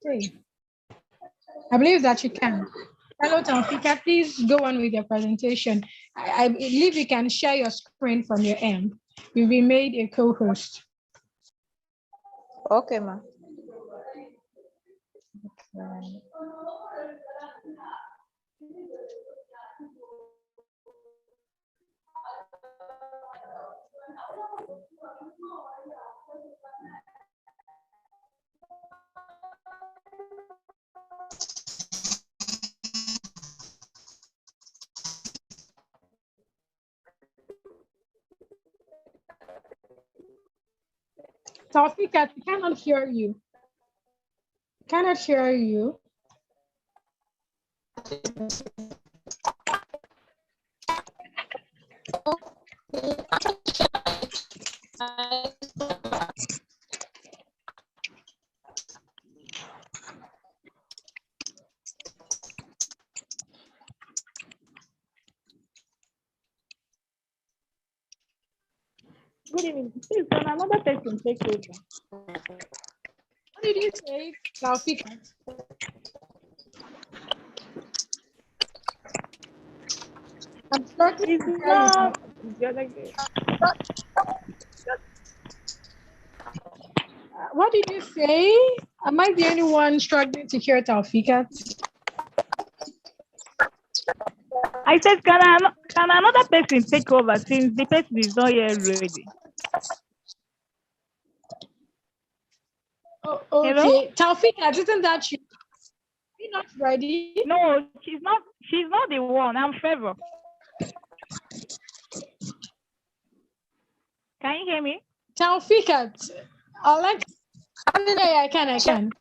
Okay. I believe that you can. Hello, Taufika. Please go on with your presentation. I believe you can share your screen from your end. You'll be made a co-host. Okay, ma. Taufika, we cannot hear you. Cannot hear you. Good evening. Please, can another person take over? What did you say, Taufika? I'm struggling It's to hear you. not. What did you say? Am I the only one struggling to hear Taufika? I said, can another person take over since the person is not yet ready? Oh, okay. Hello? Taufika, isn't that you? Are you not ready? No, she's not. She's not the one. I'm Favor. Can you hear me? Taufika, yeah, I can.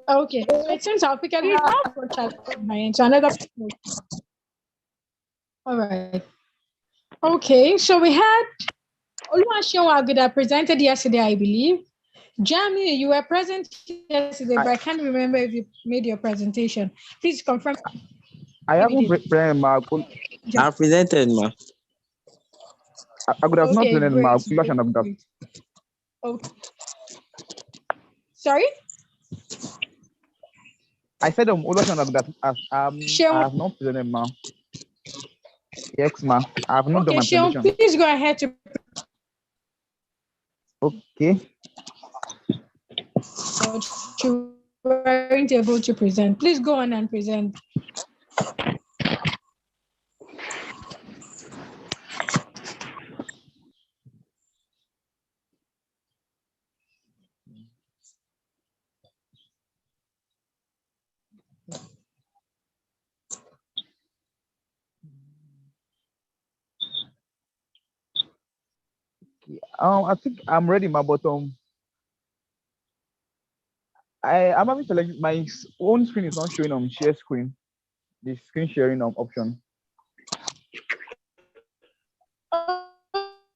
Okay, so it seems Taufika She's not. approach us to another. All right. Okay, so we had Oluwaseun that presented yesterday, I believe. Jamie, you were present yesterday, but I can't remember if you made your presentation. Please confirm. I haven't presented, ma. I presented, ma. I could have not presented, ma. Great. Okay. Sorry? I said, that I have not presented, ma. Yes, ma. I have not done my presentation. Please go ahead to. Okay. You weren't able to present. Please go on and present. I think I'm ready, ma. But I'm having selected my own screen is not showing on share screen. The screen sharing option.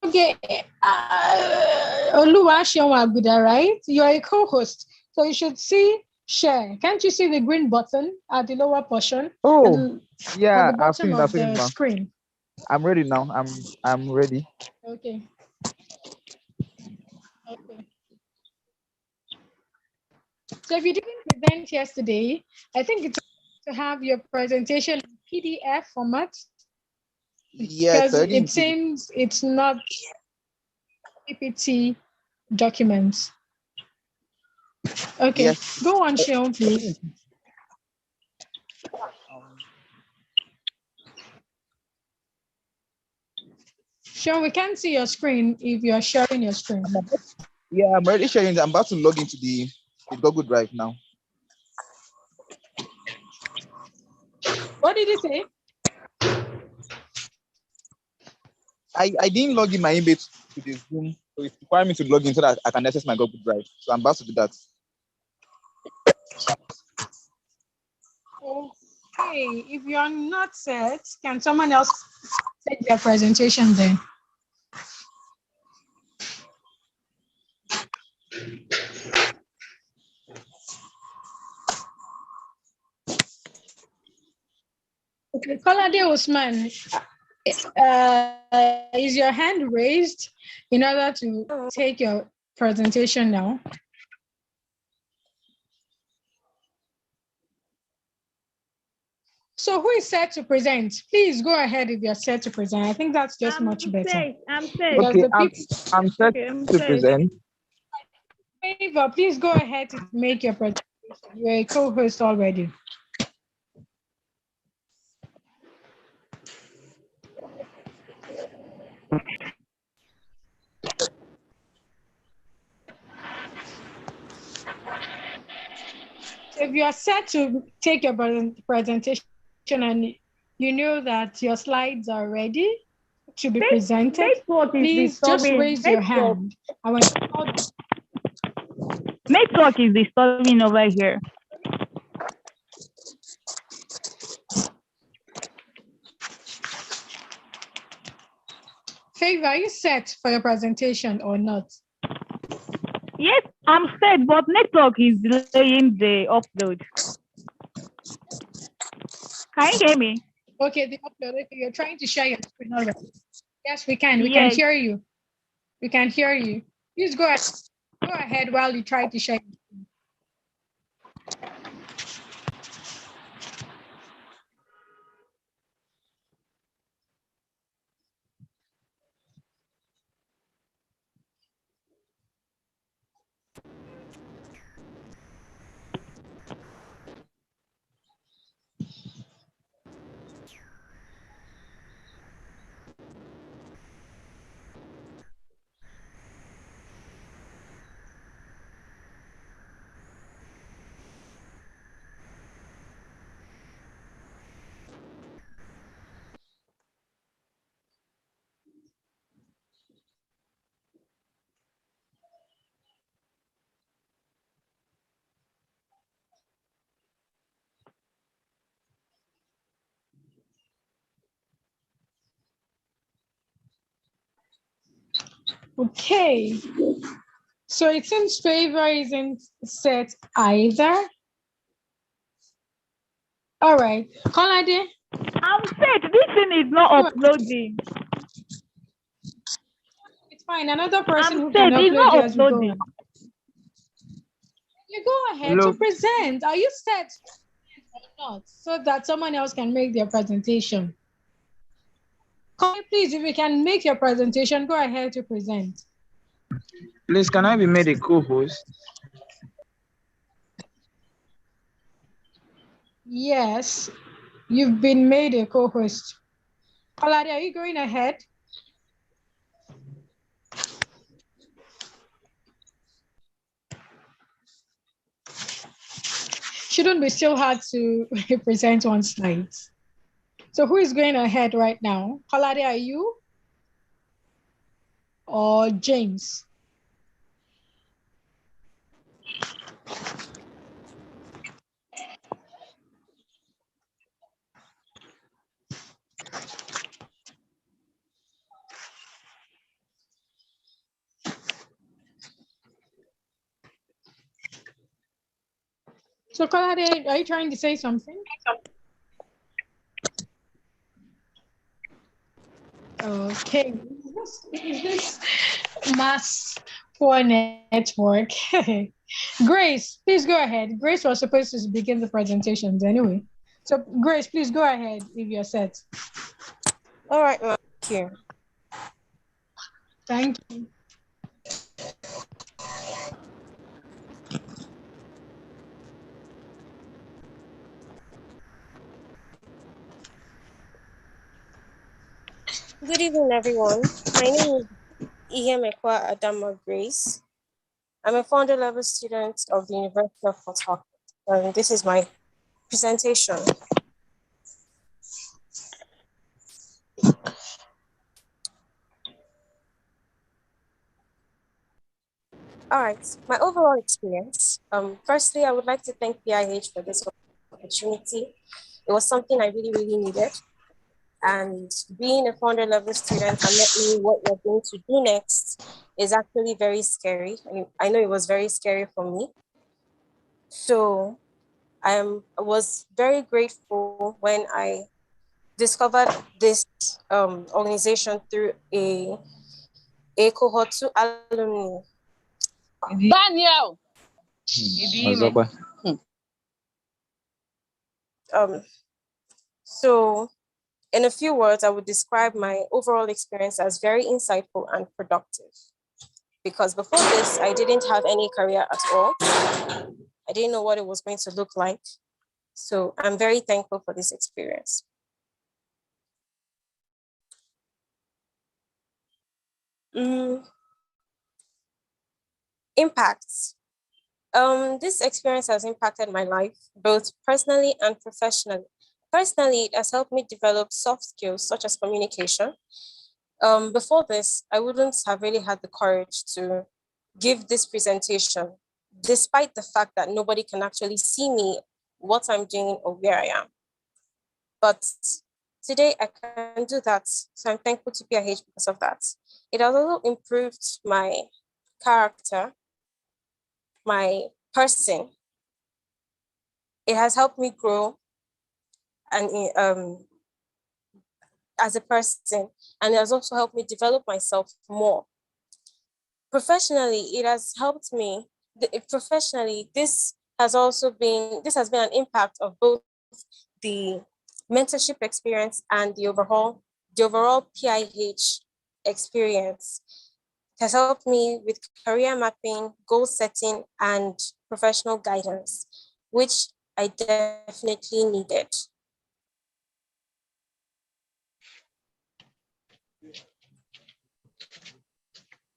Okay, Oluwaseun, right? You are a co-host, so you should see share. Can't you see the green button at the lower portion? Oh, yeah, at the bottom of the screen. I'm ready now. I'm ready. Okay. So if you didn't present yesterday, I think it's to have your presentation in PDF format. Yes, because it seems it's not PPT documents. Okay, yes. Go on, Sean, please. Sean, we can't see your screen if you are sharing your screen. Yeah, I'm already sharing. I'm about to log into the Google Drive now. What did you say? I didn't log in my email to the Zoom, so it's requiring me to log in so that I can access my Google Drive. So I'm about to do that. Okay, if you are not set, can someone else take their presentation then? Okay, Kolade Osman, is your hand raised in order to take your presentation now? So who is set to present? Please go ahead if you're set to present. I think that's just much better. I'm set. Okay, I'm set to set. present. Favor, please go ahead to make your presentation. You're a co-host already. So if you are set to take your presentation and you know that your slides are ready to be presented, please just raise your hand. Network is disturbing over here. Favor, are you set for your presentation or not? Yes, I'm set, but network is delaying the upload. Can you hear me? Okay, the upload. Okay, you're trying to share your screen already. Yes, we can. We can hear you. We can hear you. Please go ahead. Go ahead while you try to share. Okay. So it seems Favor isn't set either. All right. Kolade. I'm set. This thing is not uploading. It's fine. Another person who set. can It's upload not yours will go. uploading. You go ahead to present. Are you set or not? So that someone else can make their presentation. Please, if you can make your presentation, go ahead to present. Please, can I be made a co-host? Yes, you've been made a co-host. Kolade, are you going ahead? Shouldn't be so hard to present one slide. So who is going ahead right now? Kolade, are you? Or James? So Kolade, are you trying to say something? Okay, is this mass poor network? Grace, please go ahead. Grace was supposed to begin the presentations anyway. So Grace, please go ahead if you're set. All right, thank you. Thank you. Good evening, everyone. My name is Ihemekwa Adama Grace. I'm a founder level student of the University of Port Harcourt, and this is my presentation. All right, my overall experience. Firstly, I would like to thank PIH for this opportunity. It was something I really, really needed. And being a founder level student and not knowing what you're going to do next is actually very scary. I know it was very scary for me. So I was very grateful when I discovered this organization through a Cohort 2 alumni. Daniel. Um, So in a few words, I would describe my overall experience as very insightful and productive. Because before this, I didn't have any career at all. I didn't know what it was going to look like. So I'm very thankful for this experience. Impacts. This experience has impacted my life, both personally and professionally. Personally, it has helped me develop soft skills such as communication. Before this, I wouldn't have really had the courage to give this presentation, despite the fact that nobody can actually see me, what I'm doing, or where I am. But today I can do that. So I'm thankful to PIH because of that. It has also improved my character, my person. It has helped me grow and as a person, and it has also helped me develop myself more. Professionally, it has helped me. Professionally, this has been an impact of both the mentorship experience and the overall PIH experience. It has helped me with career mapping, goal setting, and professional guidance, which I definitely needed.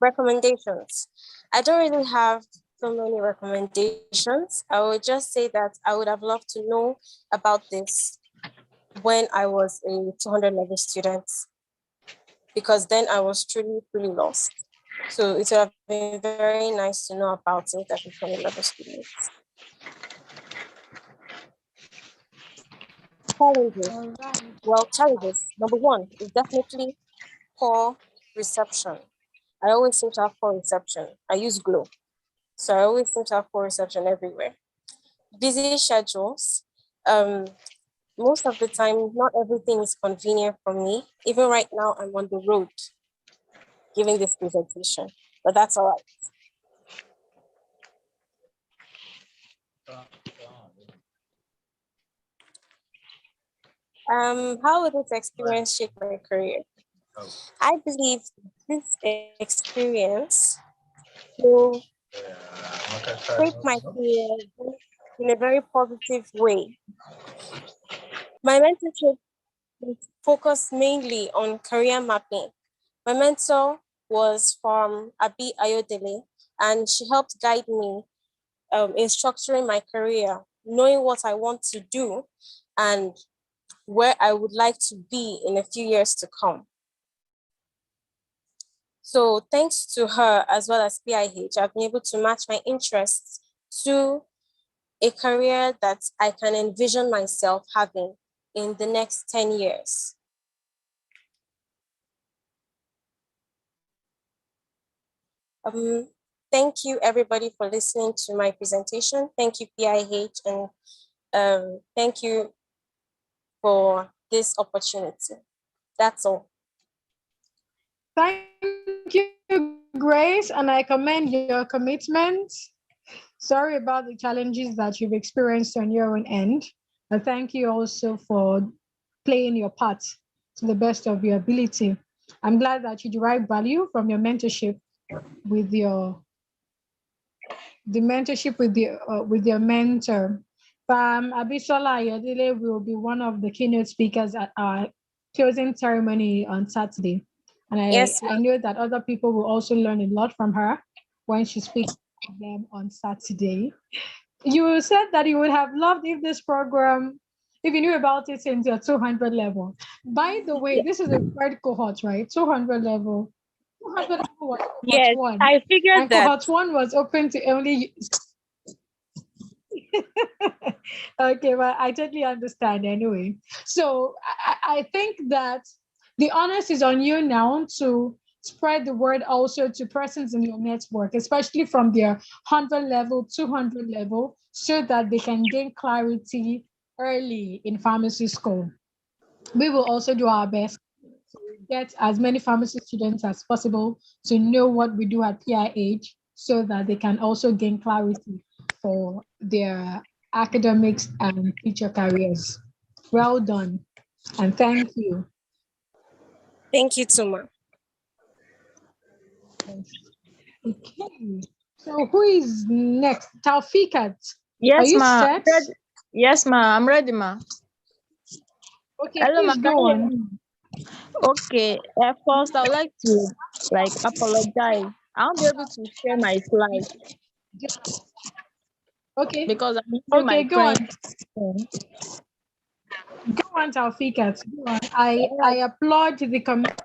Recommendations. I don't really have so many recommendations. I would just say that I would have loved to know about this when I was a 200 level student, because then I was truly lost. So it would have been very nice to know about it as a 200 level student. Challenges. Well, challenges. Number one is definitely poor reception. I always seem to have poor reception. I use Glow. So I always seem to have poor reception everywhere. Busy schedules. Most of the time, not everything is convenient for me. Even right now, I'm on the road giving this presentation, but that's all right. How will this experience shape my career? I believe this experience will shape my career in a very positive way. My mentorship is focused mainly on career mapping. My mentor was from Abi Ayodele, and she helped guide me in structuring my career, knowing what I want to do and where I would like to be in a few years to come. So thanks to her as well as PIH, I've been able to match my interests to a career that I can envision myself having in the next 10 years. Thank you everybody for listening to my presentation. Thank you PIH, and thank you for this opportunity. That's all. Thank you, Grace, and I commend your commitment. Sorry about the challenges that you've experienced on your own end. And thank you also for playing your part to the best of your ability. I'm glad that you derive value from your mentorship with your with your mentor. Abisola Ayodele will be one of the keynote speakers at our closing ceremony on Saturday. And Yes, I know that other people will also learn a lot from her when she speaks to them on Saturday. You said that you would have loved if this program, if you knew about it since your 200 level. By the way, this is a third cohort, right? 200 level. 200 level was cohort Yes, one. I figured And that. cohort one was open to only. Okay, well, I totally understand anyway. So I think that the onus is on you now to spread the word also to persons in your network, especially from their 100 level, 200 level, so that they can gain clarity early in pharmacy school. We will also do our best to get as many pharmacy students as possible to know what we do at PIH so that they can also gain clarity for their academics and future careers. Well done. And thank you. Thank you too much. Okay. So who is next? Taufikat. Are Yes, you ma. set? Yes, ma. I'm ready, ma. Okay, Hello, ma. please Can go you hear on. me? Okay. First, I would like to apologize. I won't be able to share my slides Okay. because I'm using Okay, my go on. friend's phone. Go on, Taufikat. Go on. I applaud the commitment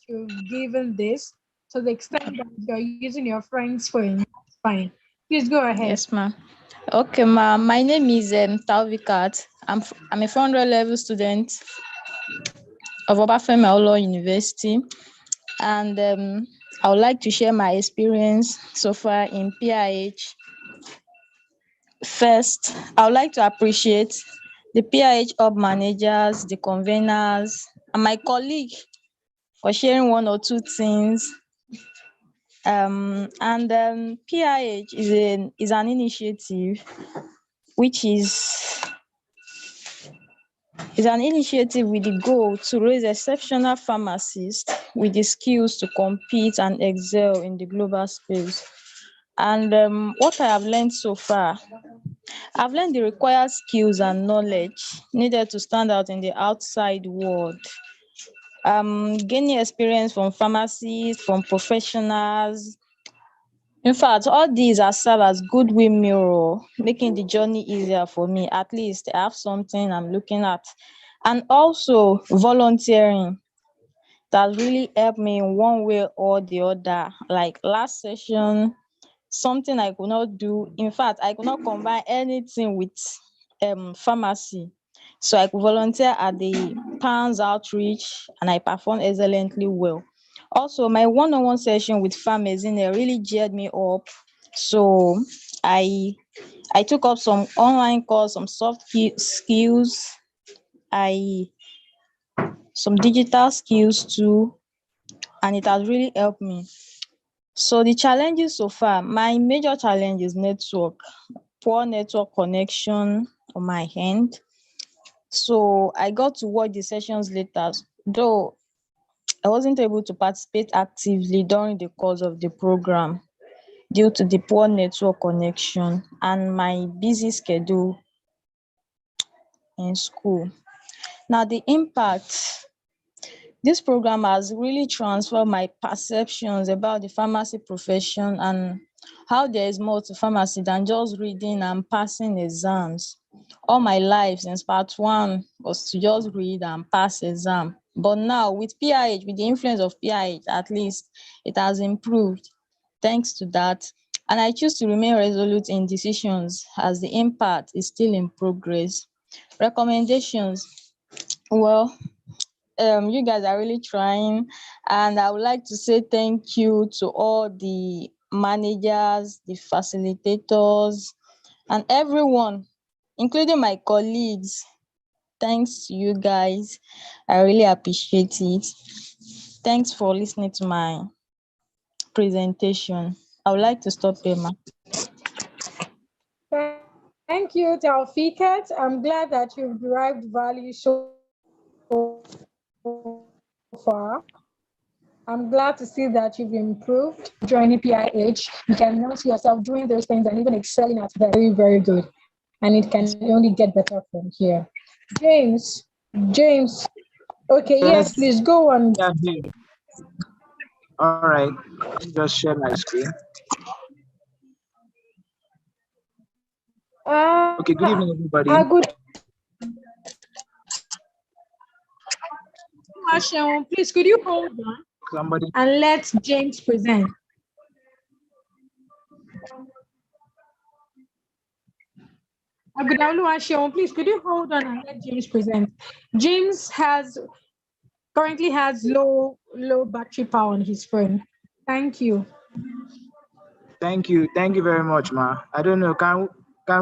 you've given this to the extent that you're using your friend's phone. That's fine. Please go ahead. Yes, ma. Okay, ma. My name is Talvikat. I'm a 400 level student of Obafemi Awolowo University, and I would like to share my experience so far in PIH. First, I would like to appreciate the PIH hub managers, the conveners, and my colleague for sharing one or two things. PIH is an initiative which is an initiative with the goal to raise exceptional pharmacists with the skills to compete and excel in the global space. And what I have learned so far, I've learned the required skills and knowledge needed to stand out in the outside world. Gaining experience from pharmacists, from professionals. In fact, all these are serve as goodwill mirror, making the journey easier for me. At least I have something I'm looking at. And also volunteering that really helped me in one way or the other. Like last session, something I could not do. In fact, I could not combine anything with pharmacy. So I could volunteer at the PANS outreach and I performed excellently well. Also, my one-on-one session with Farmazine really geared me up. So I I took up some online course, some skills, I some digital skills too, and it has really helped me. So the challenges so far, my major challenge is network, poor network connection on my end. So I got to watch the sessions later, though I wasn't able to participate actively during the course of the program due to the poor network connection and my busy schedule in school. Now, the impact this program has really transformed my perceptions about the pharmacy profession and how there is more to pharmacy than just reading and passing exams. All my life since part one was to just read and pass exam. But now with PIH, with the influence of PIH, at least it has improved. Thanks to that. And I choose to remain resolute in decisions as the impact is still in progress. Recommendations. Well, you guys are really trying, and I would like to say thank you to all the managers, the facilitators, and everyone, including my colleagues. Thanks to you guys. I really appreciate it. Thanks for listening to my presentation. I would like to stop here, ma. Thank you, Taufikat. I'm glad that you've derived value so far. I'm glad to see that you've improved joining PIH. You can now see yourself doing those things and even excelling at very, very good. And it can only get better from here. James, okay, yes, please go on. Yeah, here. All right. Let me just share my screen. Okay, good evening, everybody. Good. Please, could you hold on and let James present? Please, could you hold on and let James present? James currently has low battery power on his phone. Thank you. Thank you very much, ma. I don't know, can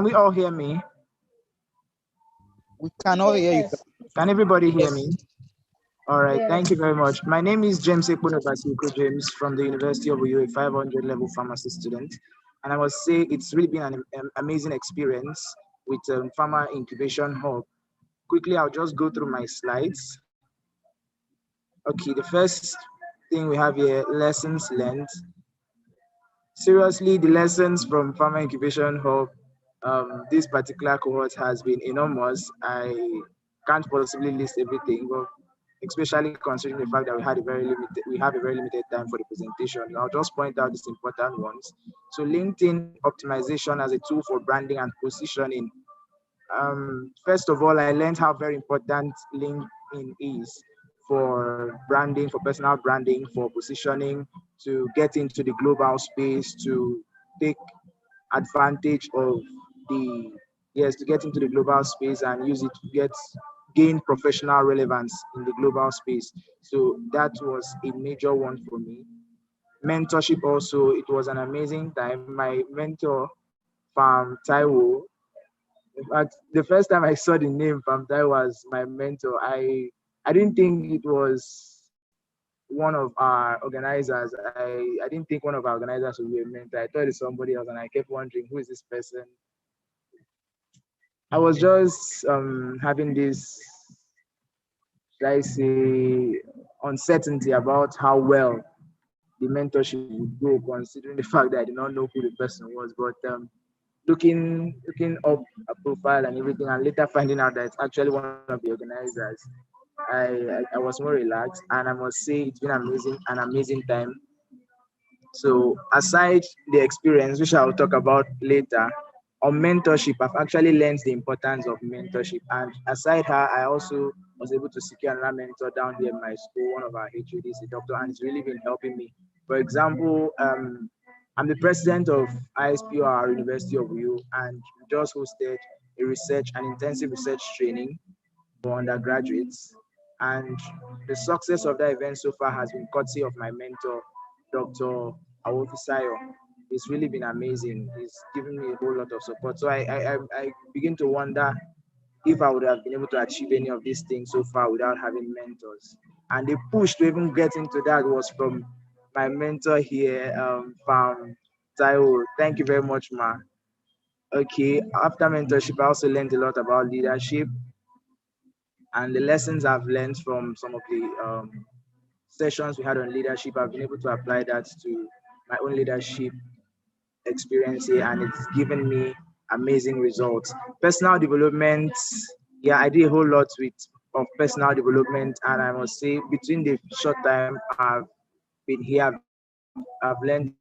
we all hear me? We can all hear you. Can everybody hear me? All right, thank you very much. My name is James Ekponobasiko James from the University of Uyo, a 500 level pharmacy student. And I must say it's really been an amazing experience with Pharma Incubation Hub. quickly, I'll just go through my slides. Okay, the first thing we have here, lessons learned. Seriously, the lessons from Farmer Incubation Hub, this particular cohort has been enormous. I can't possibly list everything, but especially considering the fact that we have a very limited time for the presentation. I'll just point out these important ones. So LinkedIn optimization as a tool for branding and positioning. First of all, I learned how very important LinkedIn is for branding, for personal branding, for positioning, to get into the global space, to take advantage of to get into the global space and use it to gain professional relevance in the global space. So that was a major one for me. Mentorship also, it was an amazing time. My mentor, Farm Taiwo, in fact, the first time I saw the name Farm Taiwo was my mentor. I didn't think it was one of our organizers. I didn't think one of our organizers would be a mentor. I thought it's somebody else, and I kept wondering, who is this person? I was just having this, should I say, uncertainty about how well the mentorship would go, considering the fact that I did not know who the person was. But looking up a profile and everything, and later finding out that it's actually one of the organizers, I was more relaxed, and I must say it's been an amazing time. So aside the experience, which I'll talk about later, on mentorship, I've actually learned the importance of mentorship. And aside her, I also was able to secure another mentor down here in my school, one of our HODs, a doctor, and it's really been helping me. For example, I'm the president of ISPR, University of Uyo, and we just hosted an intensive research training for undergraduates. And the success of that event so far has been courtesy of my mentor, Dr. Awofisayo. It's really been amazing. He's given me a whole lot of support. So I begin to wonder if I would have been able to achieve any of these things so far without having mentors. And the push to even get into that was from my mentor here, from Taiwo. Thank you very much, Ma. Okay, after mentorship, I also learned a lot about leadership, and the lessons I've learned from some of the sessions we had on leadership, I've been able to apply that to my own leadership experience here, and it's given me amazing results. Personal development, yeah, I did a whole lot of personal development, and I must say, between the short time I've been here, I've learned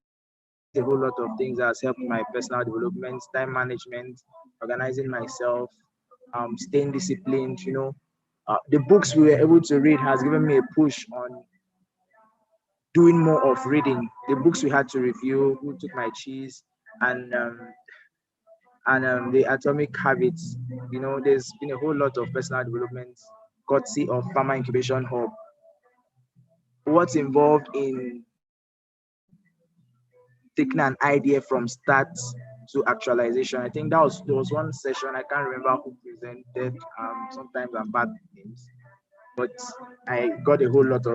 a whole lot of things that has helped my personal development, time management, organizing myself, staying disciplined. The books we were able to read has given me a push on doing more of reading. The books we had to review, Who Took My Cheese, and the Atomic Habits. There's been a whole lot of personal development courtesy of Farmer Incubation Hub. What's involved in taking an idea from start to actualization? I think there was one session, I can't remember who presented. Sometimes I'm bad with names, but I got a whole lot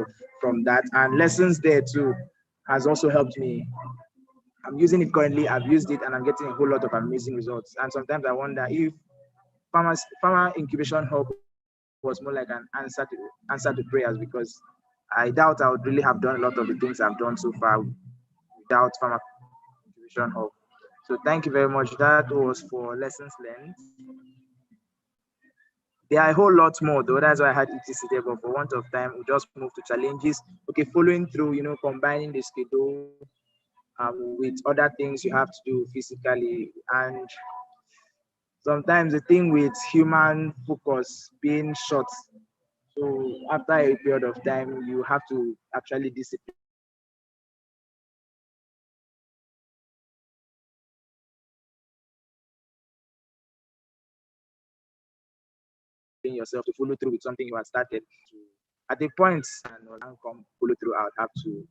from that, and lessons there too has also helped me. I'm using it currently. I've used it, and I'm getting a whole lot of amazing results. And sometimes I wonder if Farmer Incubation Hub was more like an answer to prayers, because I doubt I would really have done a lot of the things I've done so far without Farmer Incubation Hub. So thank you very much. That was for lessons learned. There are a whole lot more though. That's why I had ETC there, but for want of time, we just move to challenges. Okay, following through, combining the schedule with other things you have to do physically. And sometimes the thing with human focus being short, so after a period of time, you have to actually discipline yourself to follow through with something you had started. At the point and come follow through, I would have to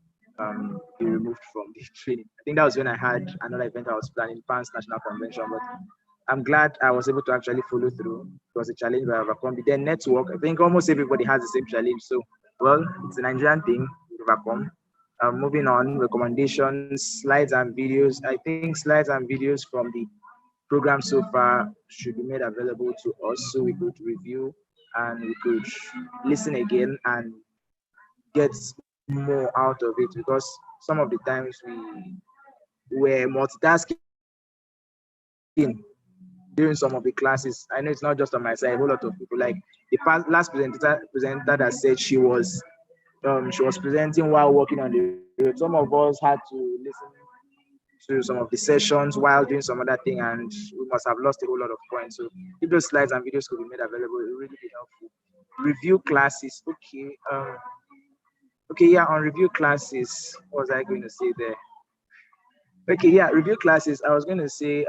be removed from the training. I think that was when I had another event I was planning, PANS National Convention, but I'm glad I was able to actually follow through. It was a challenge I overcome. The then network, I think almost everybody has the same challenge. So, well, it's a Nigerian thing to overcome. Moving on, recommendations, slides and videos. I think slides and videos from the program so far should be made available to us so we could review and we could listen again and get more out of it, because some of the times we were multitasking during some of the classes. I know it's not just on my side, a whole lot of people, like the last presenter that said she was presenting while working on the road. Some of us had to listen to some of the sessions while doing some other thing, and we must have lost a whole lot of points. So if those slides and videos could be made available, it would really be helpful. Review classes. Okay, yeah, on review classes, what was I going to say there? Okay, yeah, review classes. I was going to say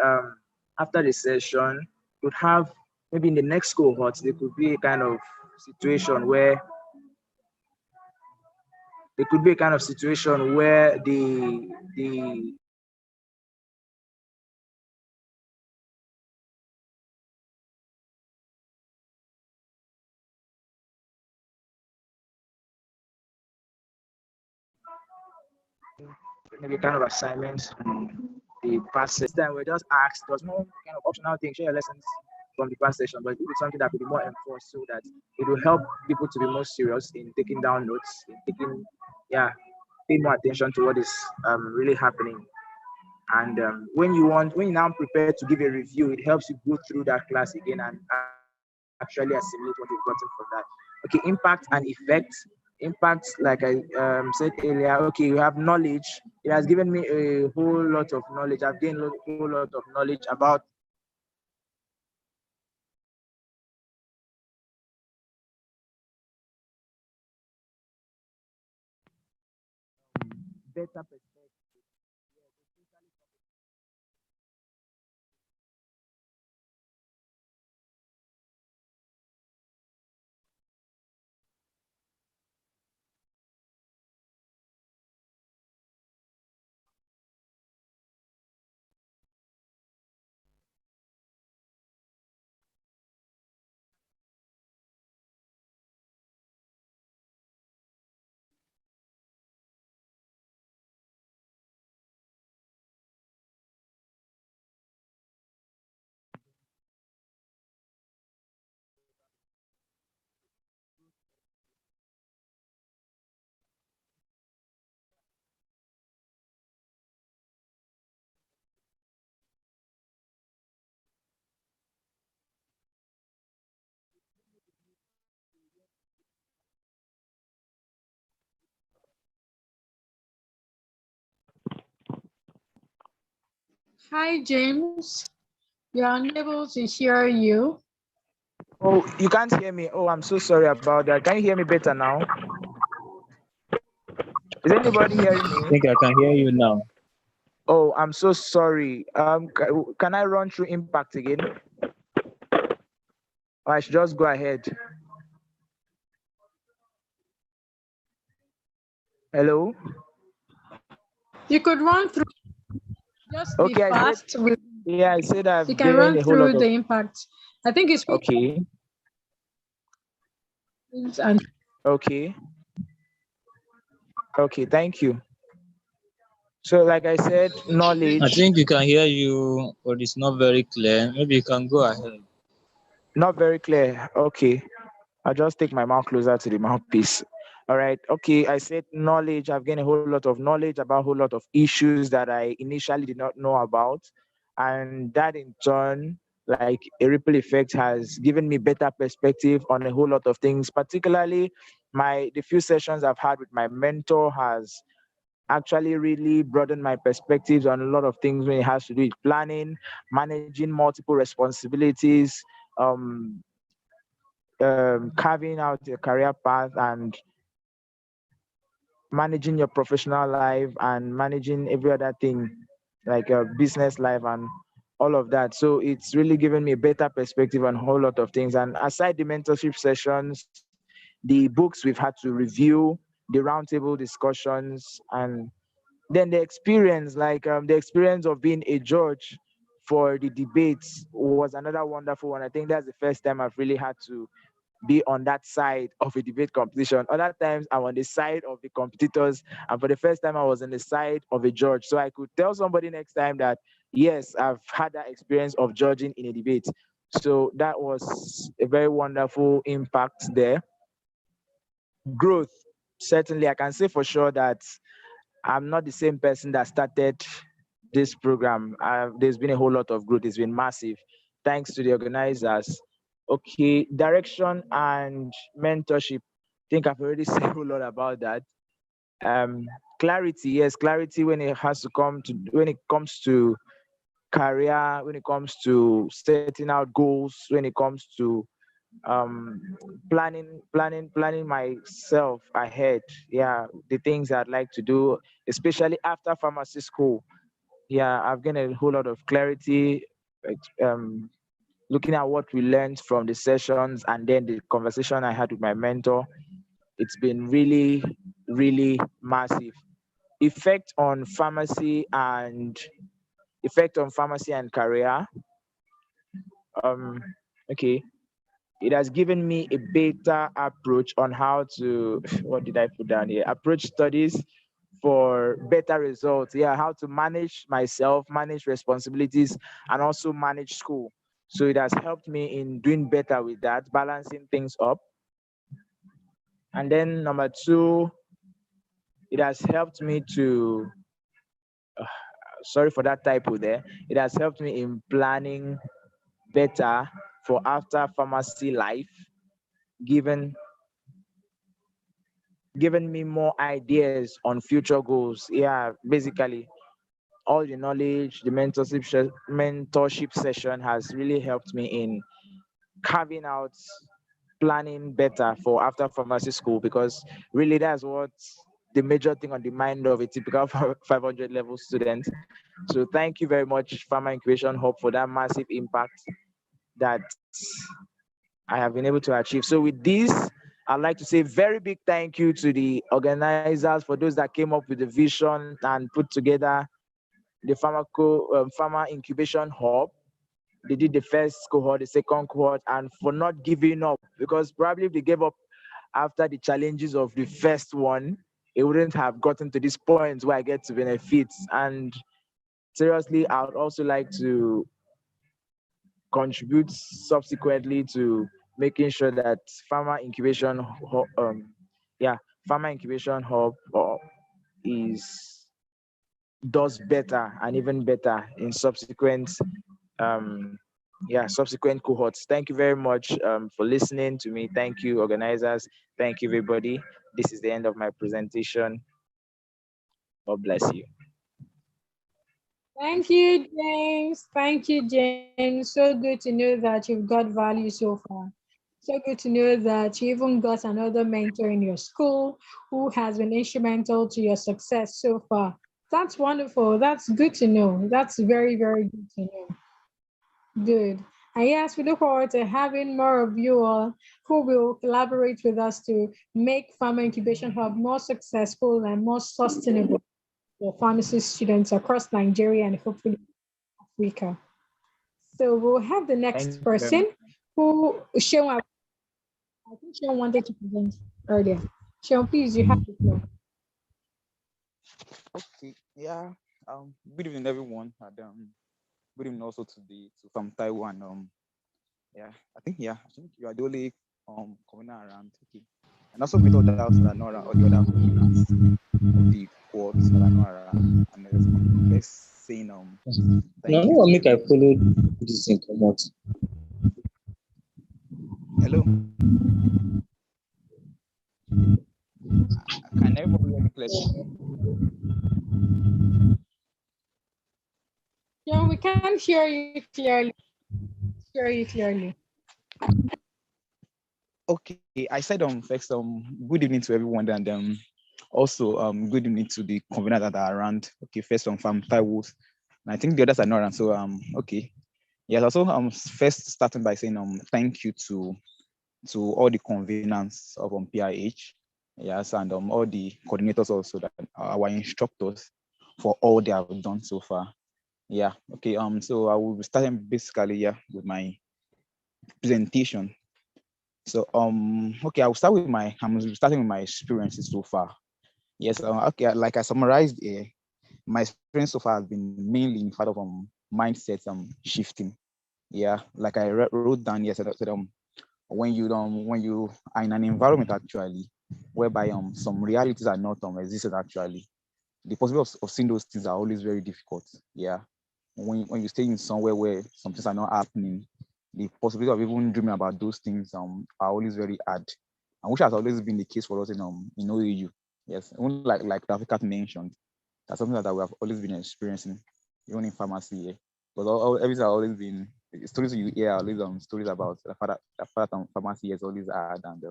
after the session, would have maybe in the next cohort, there could be a kind of situation where the maybe kind of assignments the past session. This time we're just asked, there was no kind of optional thing, share your lessons from the past session, but it would be something that could be more enforced so that it will help people to be more serious in taking down notes, in taking, pay more attention to what is really happening. And when you now prepare to give a review, it helps you go through that class again and actually assimilate what you've gotten from that. Okay, impact and effect. Impact, like I said earlier, okay, you have knowledge. It has given me a whole lot of knowledge. I've gained a whole lot of knowledge about better perspective. Hi, James. We are unable to hear you. Oh, you can't hear me. Oh, I'm so sorry about that. Can you hear me better now? Is anybody hearing I me? think I can hear you now. Oh, I'm so sorry. Can I run through impact again? Or I should just go ahead. Hello? You could run through, just be Okay, fast. I said I've You can given run a whole lot through of. the impact. I think it's Okay. and Okay. Okay, thank you. So, like I said, I knowledge, think you can hear you, but it's not very clear. Maybe you can go ahead. not very clear. Okay. I'll just take my mouth closer to the mouthpiece. All right. Okay. I said knowledge. I've gained a whole lot of knowledge about a whole lot of issues that I initially did not know about. And that in turn, like a ripple effect, has given me better perspective on a whole lot of things, particularly the few sessions I've had with my mentor has actually really broadened my perspectives on a lot of things when it has to do with planning, managing multiple responsibilities, um, carving out a career path, and managing your professional life and managing every other thing like a business life and all of that. So it's really given me a better perspective on a whole lot of things. And aside the mentorship sessions, the books we've had to review, the roundtable discussions, and then the experience, like the experience of being a judge for the debates was another wonderful one. I think that's the first time I've really had to be on that side of a debate competition. Other times I'm on the side of the competitors, and for the first time I was on the side of a judge. So I could tell somebody next time that yes, I've had that experience of judging in a debate. So that was a very wonderful impact there. Growth, certainly, I can say for sure that I'm not the same person that started this program. There's been a whole lot of growth. It's been massive, thanks to the organizers. Okay, direction and mentorship. I think I've already said a whole lot about that. Um, Clarity, yes, clarity when it has to come to when it comes to career, when it comes to setting out goals, when it comes to um planning myself ahead. Yeah, the things I'd like to do, especially after pharmacy school. Yeah, I've gained a whole lot of clarity, um looking at what we learned from the sessions and then the conversation I had with my mentor. It's been really, really massive. Effect on pharmacy and effect on pharmacy and career. um okay, it has given me a better approach on how to what did I put down here, approach studies for better results. Yeah, how to manage myself, manage responsibilities, and also manage school. So it has helped me in doing better with that, balancing things up. And then number two, it has helped me to sorry for that typo there, it has helped me in planning better for after pharmacy life, given given me more ideas on future goals. Yeah, basically, all the knowledge, the mentorship session has really helped me in carving out planning better for after pharmacy school, because really that's what the major thing on the mind of a typical 500 level student. So thank you very much, Pharma Incubation Hub, for that massive impact that I have been able to achieve. So with this, I'd like to say very big thank you to the organizers, for those that came up with the vision and put together the Pharma Incubation Hub. They did the first cohort, the second cohort, and for not giving up, because probably if they gave up after the challenges of the first one, it wouldn't have gotten to this point where I get to benefit. And seriously, I would also like to contribute subsequently to making sure that yeah, Pharma Incubation Hub is does better and even better in um subsequent cohorts. Thank you very much for listening to me. Thank you, organizers. Thank you, everybody. This is the end of my presentation. God bless you. Thank you, James. Thank you, James. So good to know that you've got value so far. So good to know that you even got another mentor in your school who has been instrumental to your success so far. That's wonderful. That's good to know. That's very, very good to know. Good. And yes, we look forward to having more of you all who will collaborate with us to make Farmer Incubation Hub more successful and more sustainable for pharmacy students across Nigeria and hopefully Africa. So we'll have the Thank next you very person much. who Sean, I think Sean wanted to present earlier. Sean, please, you have the floor. Okay, yeah. Good evening, everyone, and good evening also to from Taiwan. Yeah, I think you are the only coming around. Okay, and also with others that are not around, or the other communities of the courts that are not around, and let's saying No, thank you no, to make I everyone. follow this thing come out. Hello, can everybody hear me clearly? Sean, we can't hear you clearly. Hear you clearly. Okay, I said first good evening to everyone, and also good evening to the conveners that are around. Okay, first from Taiwan, and I think the others are not around. So okay, yes. Also first starting by saying thank you to all the conveners of PIH, yes, and all the coordinators also, that are our instructors, for all they have done so far. Yeah. Okay. So I will be starting basically, yeah, with my presentation. So okay, I will start with I'm starting with my experiences so far. Yes. Okay. Like I summarized here, my experience so far has been mainly in part of mindset shifting. Yeah, like I wrote down here, said when you are in an environment actually whereby some realities are not existed actually, the possibility of seeing those things are always very difficult. Yeah, when you stay in somewhere where some things are not happening, the possibility of even dreaming about those things are always very hard, and which has always been the case for us in OAU. Yes, even like Rafika mentioned, that's something that we have always been experiencing, even in pharmacy here. Because everything has always been stories you hear, always stories about the father pharmacy has always had and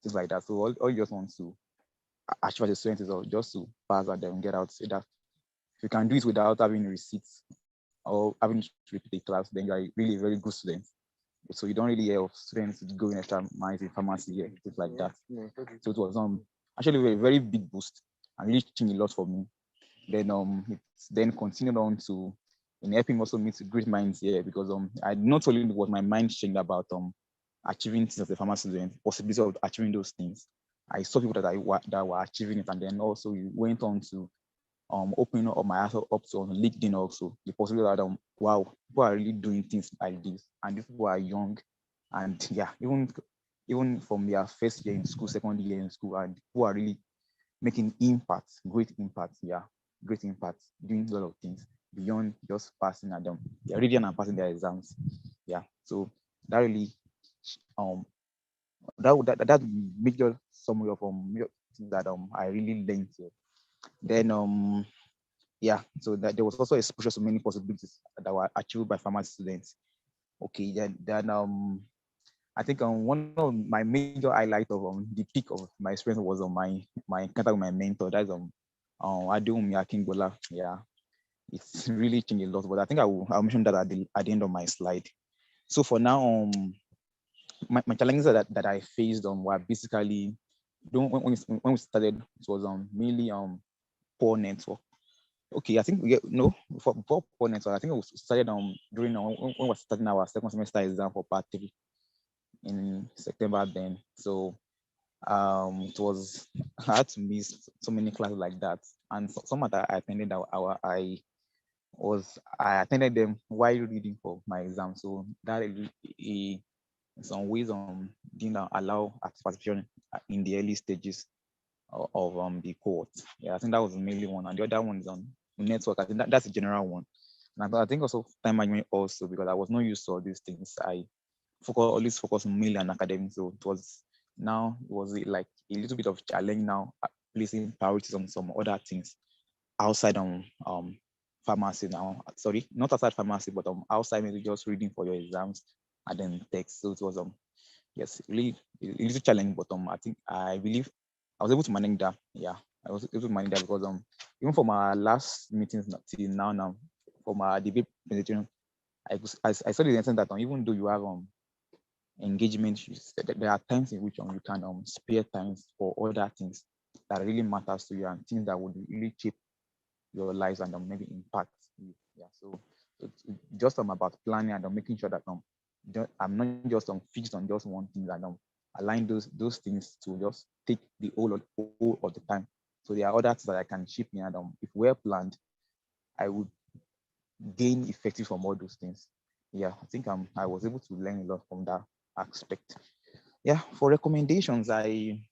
things like that. So all you just want to achieve as a student is just to pass and then get out. Say that if you can do it without having receipts or having to repeat a class, then you are really very good student. So you don't really hear of students going extra miles in pharmacy here, things like that. So it was actually a very big boost and really changed a lot for me. Then it's then continued on to in helping also meet great minds here because I not only was my mind changed about achieving things as a pharmacy student, possibility of achieving those things. I saw people that were achieving it, and then also you went on to opening up my eyes up to on LinkedIn also the possibility that wow, people are really doing things like this, and these people are young, and yeah, even from their first year in school, second year in school, and who are really making impact, great impact, yeah, great impact, doing a lot of things beyond just passing at them. They're reading and passing their exams. Yeah. So that really that major summary of major things that I really learned here. Then yeah, so that there was also exposure to many possibilities that were achieved by pharmacy students. Okay, then I think one of my major highlight of the peak of my experience was on my encounter with my mentor. That's Adewumi Akingbola. Yeah, it's really changed a lot. But I think I'll mention that at the end of my slide. So for now, my challenges that I faced were basically when we started, it was mainly poor network. Okay, I think we get no for poor network. I think we started during when we were starting our second semester exam for part 3 in September then. So it was I had to miss so many classes like that, and some that I attended I attended them while reading for my exam. So that in some ways didn't allow participation in the early stages of the cohort. Yeah, I think that was the mainly one, and the other one is on network. I think that's a general one, and I think also time management also because I was not used to all these things. I always focus mainly on academics, so it was like a little bit of challenge now, placing priorities on some other things outside pharmacy now. Sorry, not outside pharmacy, but outside maybe just reading for your exams and then text. So it was yes, really a little challenge, but I believe I was able to manage that. Yeah, I was able to manage that because even from our last meetings till now from our debate presentation, I saw the intent that even though you have engagement, there are times in which you can spare times for other things that really matters to you and things that would really shape your lives and maybe impact you. Yeah, so it's just about planning and making sure that I'm not just fixed on just one thing and align those things to just take the whole of the time. So there are other things that I can chip in and if we're planned, I would gain effective from all those things. Yeah, I think I was able to learn a lot from that aspect. Yeah, for recommendations, I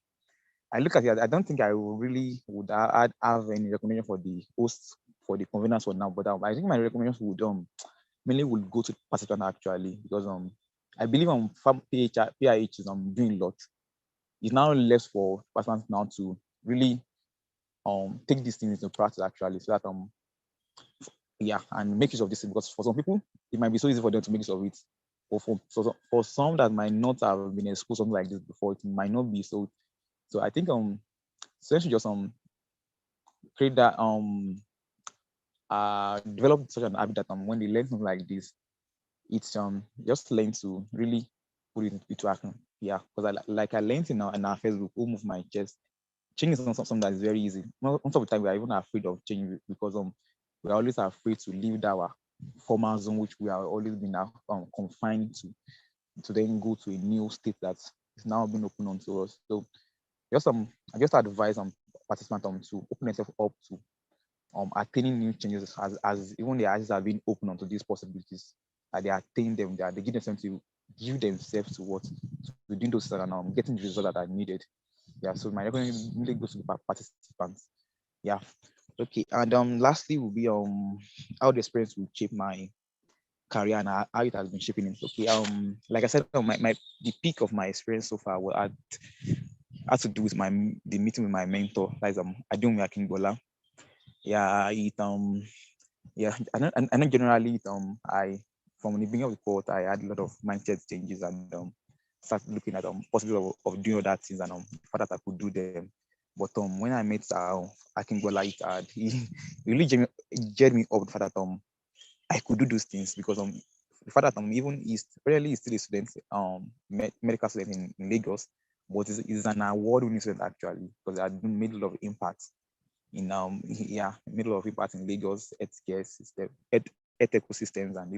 look at it. I don't think I really would have any recommendation for the hosts for the conveners for now, but I think my recommendations would mainly would go to participant actually because I believe PIH is doing a lot. It's now left for participants now to really take these things into practice actually, so that yeah, and make use of this because for some people it might be so easy for them to make use of it. But for some that might not have been exposed to something like this before, it might not be so. So I think students should just create that develop such an habit that when they learn something like this, it's just learn to really put it into action. Yeah, because I learned in our Facebook, who move my chest. Change is not something that is very easy. Most of the time, we are even afraid of change because we are always afraid to leave our former zone, which we are always been confined to then go to a new state that is now being opened onto us. So just I just advise participants to open themselves up to attaining new changes as even the eyes are being opened onto these possibilities. they attain them, they give themselves to give themselves to what to doing those things and getting the result that are needed. Yeah, so my recommendation really goes to the participants. Yeah. Okay. And lastly will be how the experience will shape my career and how it has been shaping it. Okay. Like I said, my the peak of my experience so far had to do with the meeting with my mentor, like Adunmi Akingbola. Yeah, I know generally I from the beginning of the course I had a lot of mindset changes and started looking at possibility of doing other things and thought that I could do them. But when I met Akingbola, he really geared me up the fact that I could do those things because the fact that even really still a student, medical student in Lagos, but is an award-winning student actually because I made a lot of impact in made a lot of impact in Lagos healthcare system, health ecosystems, and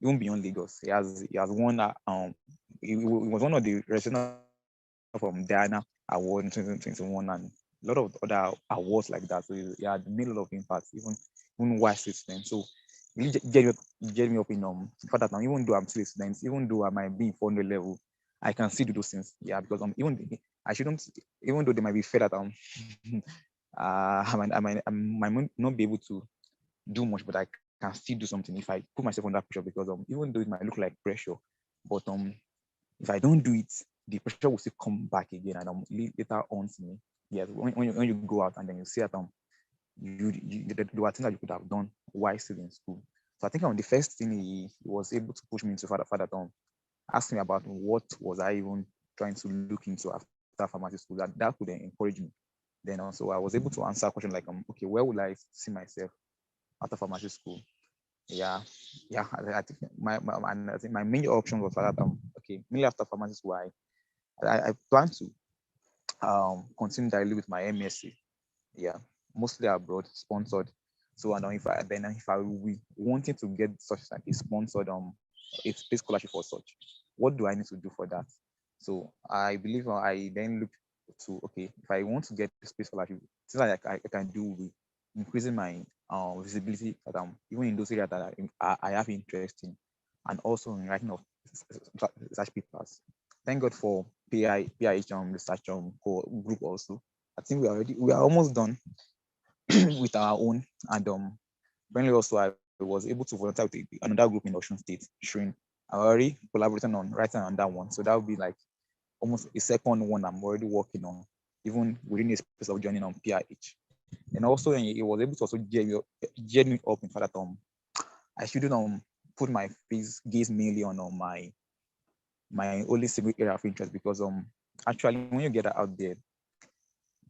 even beyond Lagos. He has won he was one of the recipients from Diana Award in 2021 and a lot of other awards like that. So he had made a lot of impact even while still student. So really get me up in the fact that now even though I'm still a student, even though I might be in 400 level, I can still do those things. Yeah, because I shouldn't even though they might be fair that I might not be able to do much, but I can still do something if I put myself under pressure because even though it might look like pressure, but if I don't do it, the pressure will still come back again and later on to me. Yes, when you go out and then you see that there were things that you could have done while still in school. So I think the first thing he was able to push me into further asked me about what was I even trying to look into after pharmacy school that could encourage me. Then also I was able to answer a question like okay, where will I see myself after pharmacy school? Yeah, yeah. I think I think my main option was that okay, mainly after pharmacy school, I plan to continue directly with my MSc. Yeah, mostly abroad, sponsored. So and if I will be wanting to get such like a sponsored a space scholarship for such, what do I need to do for that? So I believe I then look to okay, if I want to get a space scholarship, things like I can do with increasing my visibility that even in those areas that I have interest in, and also in writing of research papers. Thank God for PIH research group also. I think we are almost done with our own. And apparently also I was able to volunteer with another group in Ocean State, Shrine. I already collaborating on writing on that one. So that would be like almost a second one I'm already working on, even within the space of joining on PIH. And also it was able to also gear me up in fact that I shouldn't put my gaze mainly on my only single area of interest because actually when you get out there,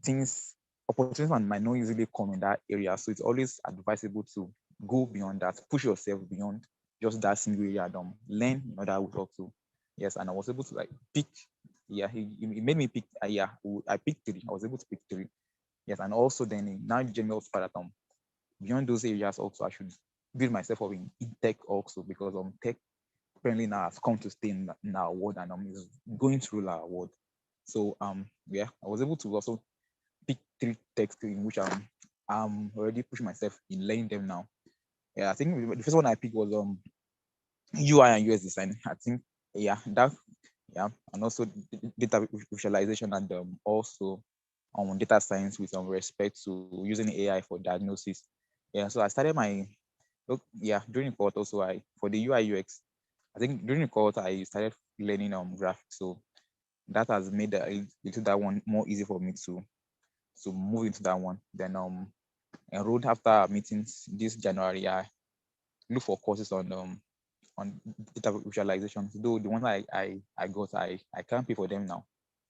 things opportunities might not easily come in that area. So it's always advisable to go beyond that, push yourself beyond just that single area and learn in other ways also. Yes, and I was able to like pick. Yeah, he made me pick. I picked three. I was able to pick three. Yes, and also then now general that beyond those areas also I should build myself up in tech also because tech apparently now has come to stay in our world and is going through our world. So yeah, I was able to also pick three texts in which I'm already pushing myself in learning them now. Yeah, I think the first one I picked was UI and UX design. I think and also data visualization and also data science with respect to using AI for diagnosis. Yeah, so I started during the course also for the UI UX. I think during the course I started learning graphics, so that has made that one more easy for me to move into that one. Then enrolled after meetings this January. I look for courses on data visualization. Though the ones I got, I can't pay for them now,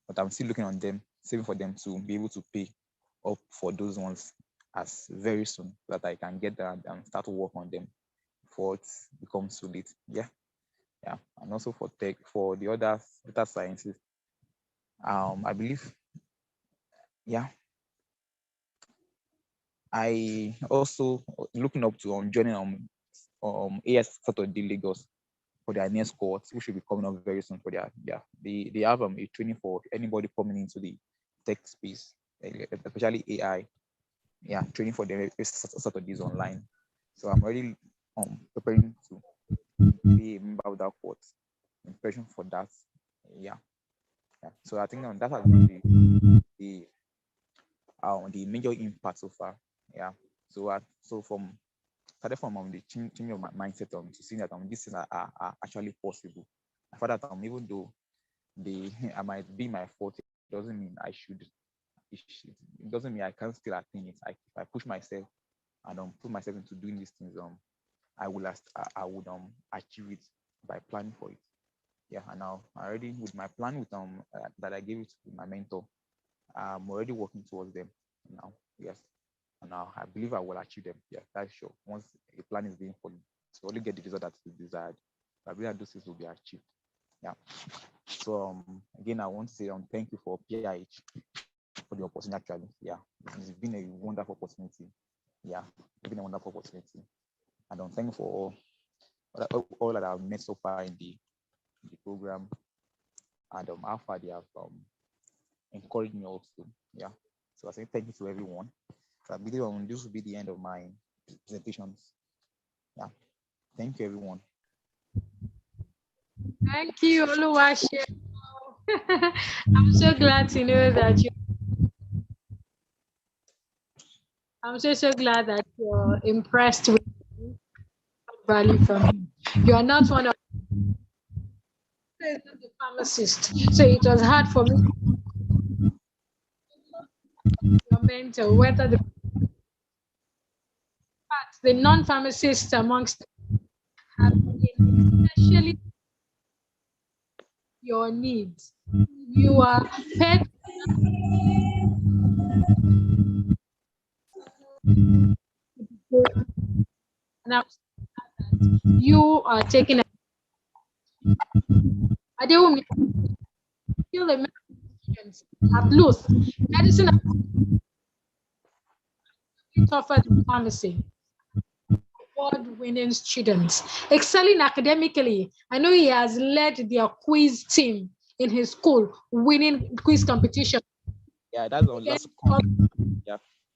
but I'm still looking on them, saving for them to be able to pay up for those ones as very soon so that I can get that and start to work on them before it becomes too late. Yeah. And also for the other data sciences, I believe, yeah, I also looking up to joining AS Saturday Lagos for their next cohort, which should be coming up very soon for they have a training for anybody coming into the tech space, especially AI. Yeah, training for the Saturdays online. So I'm already preparing to be a member of that court. Impression for that. Yeah. So I think that has been the major impact so far. Yeah. So from started from the changing of my mindset to seeing that these things are actually possible. I found that even though I might be my fault, it doesn't mean it doesn't mean I can't still attain it. If I push myself and put myself into doing these things, I would achieve it by planning for it. Yeah, and now already with my plan with that I gave it to my mentor, I'm already working towards them now. Yes, and now I believe I will achieve them. Yeah, that's sure. Once a plan is being followed, to only get the result that is desired, I believe that those things will be achieved. Yeah. So again, I want to say thank you for PIH for the opportunity. Actually, yeah, it's been a wonderful opportunity. Yeah, it's been a wonderful opportunity, and thank you for all that I've met so far in the program, and how far they have encouraged me also. Yeah. So I say thank you to everyone. So I believe this will be the end of my presentations. Yeah. Thank you, everyone. Thank you, Oluwaseun. I'm so glad to know that I'm so glad that you're impressed with value from him. You are not one of the pharmacist, so it was hard for me. Your mentor, whether the non-pharmacists amongst have especially your needs. You are pet. Now you are taking I don't feel the medicine at least medicine tougher than pharmacy. Award-winning students excelling academically. I know he has led their quiz team in his school, winning quiz competition. Yeah, that's all. Yeah.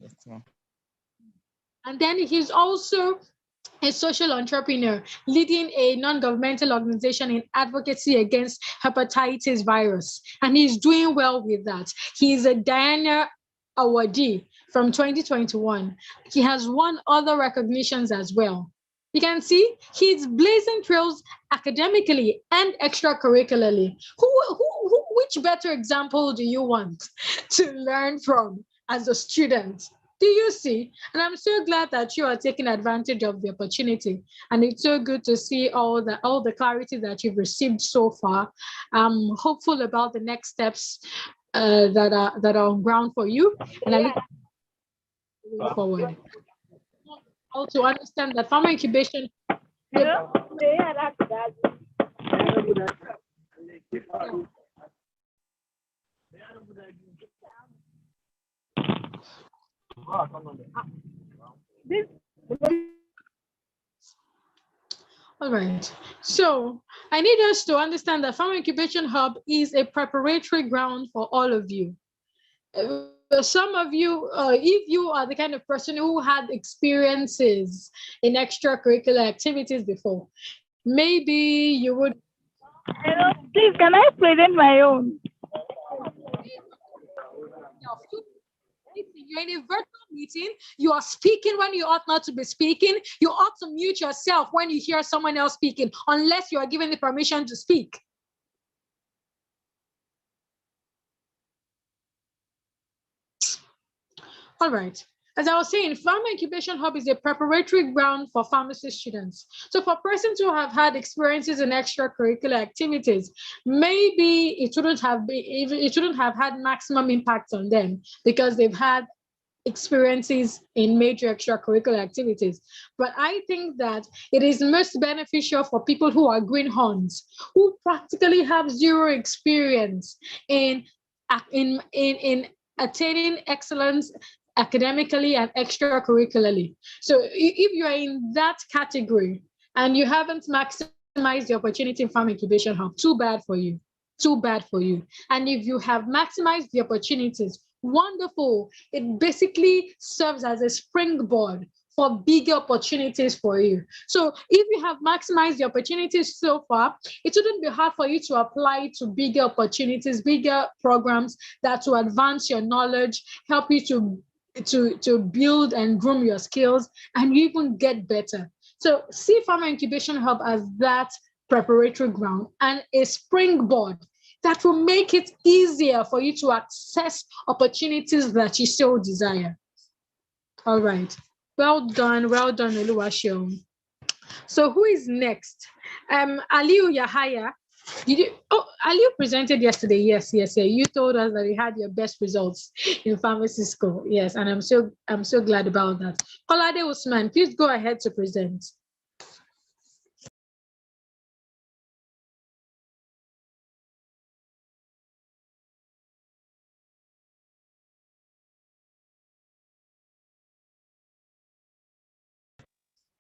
Yes, ma'am. And then he's also a social entrepreneur leading a non-governmental organization in advocacy against hepatitis virus. And he's doing well with that. He's a Diana awardee from 2021. He has won other recognitions as well. You can see he's blazing trails academically and extracurricularly. Which better example do you want to learn from as a student? Do you see? And I'm so glad that you are taking advantage of the opportunity. And it's so good to see all the clarity that you've received so far. I'm hopeful about the next steps that are on ground for you. And I look forward. Also understand that farmer incubation. All right. So I need us to understand that Farmer Incubation Hub is a preparatory ground for all of you. Some of you, if you are the kind of person who had experiences in extracurricular activities before, maybe you would. Hello, please, can I present my own? You're in a virtual meeting, you are speaking when you ought not to be speaking. You ought to mute yourself when you hear someone else speaking, unless you are given the permission to speak. All right. As I was saying, Farmer Incubation Hub is a preparatory ground for pharmacy students. So for persons who have had experiences in extracurricular activities, maybe it shouldn't have had maximum impact on them because they've had experiences in major extracurricular activities. But I think that it is most beneficial for people who are greenhorns, who practically have zero experience in attaining excellence academically and extracurricularly. So if you are in that category and you haven't maximized the opportunity in Farm Incubation Hub, too bad for you. Too bad for you. And if you have maximized the opportunities, wonderful. It basically serves as a springboard for bigger opportunities for you. So if you have maximized the opportunities so far, it wouldn't be hard for you to apply to bigger opportunities, bigger programs that will advance your knowledge, help you to build and groom your skills, and even get better. So see Farmer Incubation Hub as that preparatory ground and a springboard that will make it easier for you to access opportunities that you so desire. All right. Well done, Oluwaseun. So who is next? Aliu Yahaya. Aliu presented yesterday. Yes. You told us that you had your best results in pharmacy school. Yes, and I'm so glad about that. Kolade Usman, please go ahead to present.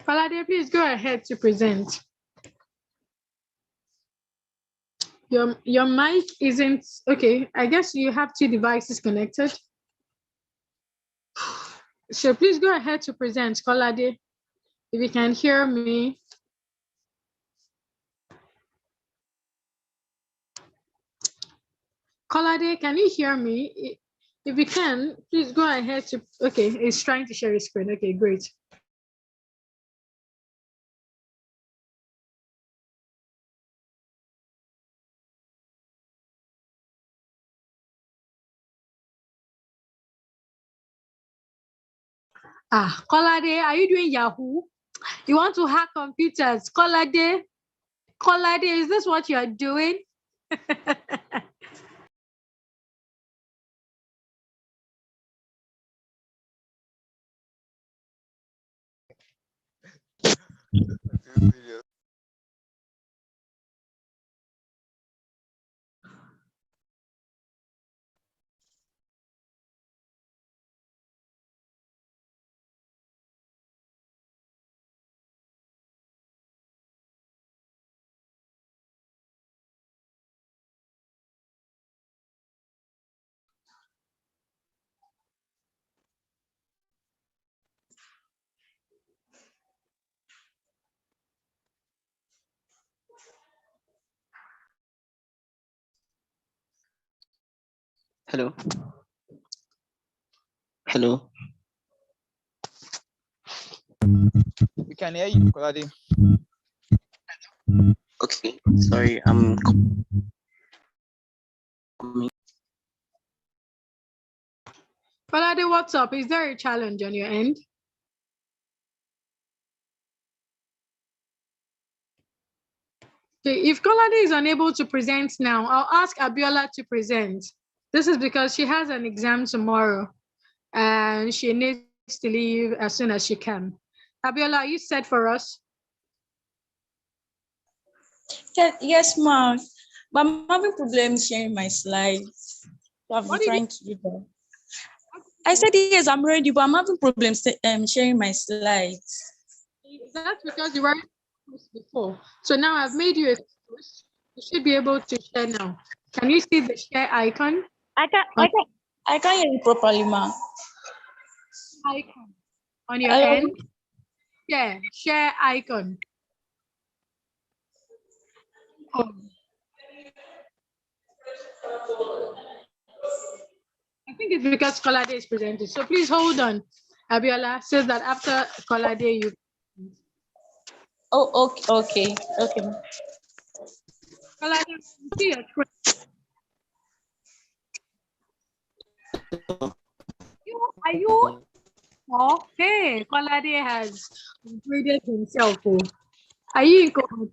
Kolade, please go ahead to present. Your mic isn't okay. I guess you have two devices connected. So please go ahead to present, Kolade, if you can hear me. Kolade, can you hear me? If you can, please go ahead to, okay, it's trying to share his screen. Okay, great. Kolade, are you doing Yahoo? You want to hack computers? Kolade, is this what you're doing? Hello. Hello. We can hear you, Kolade. Okay. Sorry. I'm Kolade, what's up? Is there a challenge on your end? Okay, if Kolade is unable to present now, I'll ask Abiola to present. This is because she has an exam tomorrow and she needs to leave as soon as she can. Abiola, are you set for us? Yes, ma'am. But I'm having problems sharing my slides. So I've been trying to do that. I said yes, I'm ready, but I'm having problems sharing my slides. That's because you weren't before. So now I've made you a host. You should be able to share now. Can you see the share icon? I can't hear you properly, ma'am. Icon on your end. Yeah, share icon. Oh. I think it's because Kolade is presented. So please hold on. Abiola says that after Kolade, you. Oh, okay. Kolade, see your screen. Are you? Oh, hey, Kolade has upgraded himself. Oh. Are you in Cohort?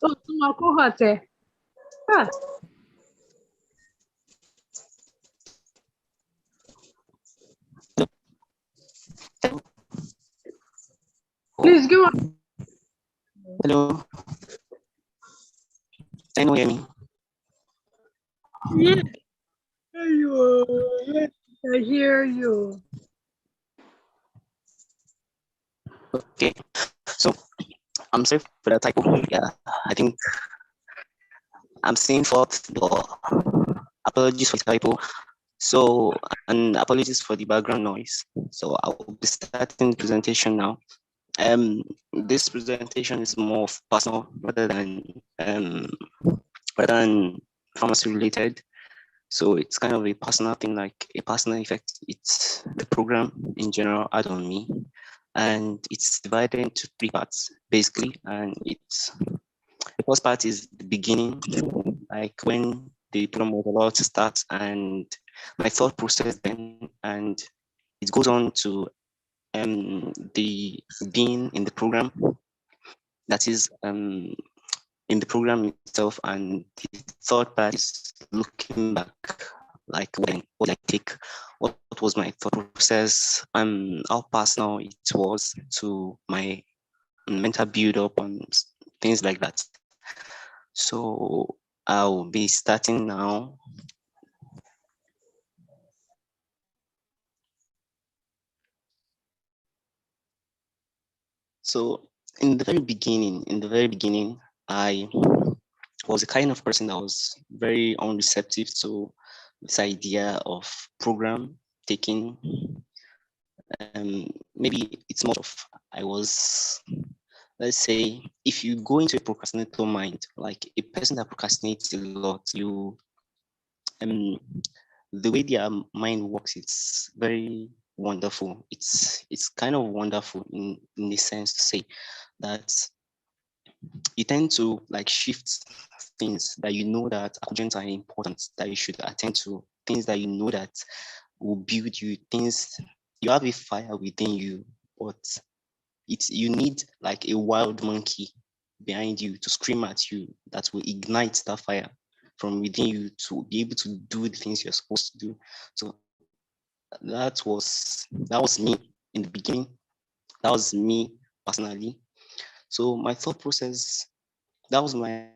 Oh, my Cohort. Huh. Please go on. Hello. Can you hear me? Yes, yes, I hear you. Okay. So I'm sorry for the typo. Yeah, I think I'm seeing fault, but apologies for the typo. So, and apologies for the background noise. So I will be starting the presentation now. This presentation is more of personal rather than pharmacy related. So it's kind of a personal thing, like a personal effect. It's the program in general had on me, and it's divided into 3 parts basically. And it's the first part is the beginning, like when the program was about to start, and my thought process then, and it goes on to the being in the program, that is in the program itself, and the third part is looking back, like what I take, what was my thought process, how personal it was to my mental build up and things like that. So I'll be starting now. So in the very beginning, I was the kind of person that was very unreceptive to this idea of program taking. Maybe it's more of I was, let's say, if you go into a procrastinator mind, like a person that procrastinates a lot, you the way their mind works, it's very wonderful. It's kind of wonderful in the sense to say that you tend to like shift things that you know that are important, that you should attend to, things that you know that will build you, things you have a fire within you, but you need like a wild monkey behind you to scream at you that will ignite that fire from within you to be able to do the things you're supposed to do. So that was me in the beginning. That was me personally. So my thought process, that was my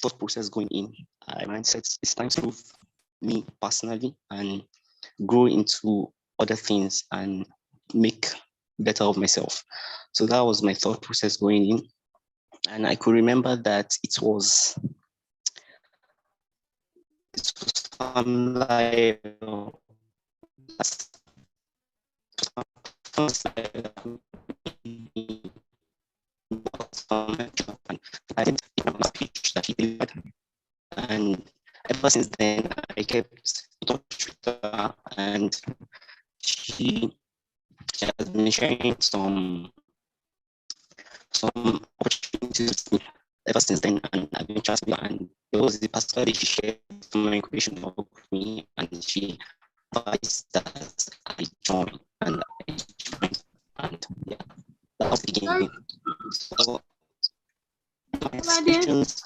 thought process going in. My mindset, it's time to improve me personally and grow into other things and make better of myself. So that was my thought process going in. And I could remember that it was like I didn't speech that he delivered. And ever since then, I kept in touch with her, and she has been sharing some opportunities with me ever since then, and I've been trusting her. And there was the pastor that she shared some incubation work with me, and she advised that I joined, and I joined, and yeah, that was the beginning. So my expectations.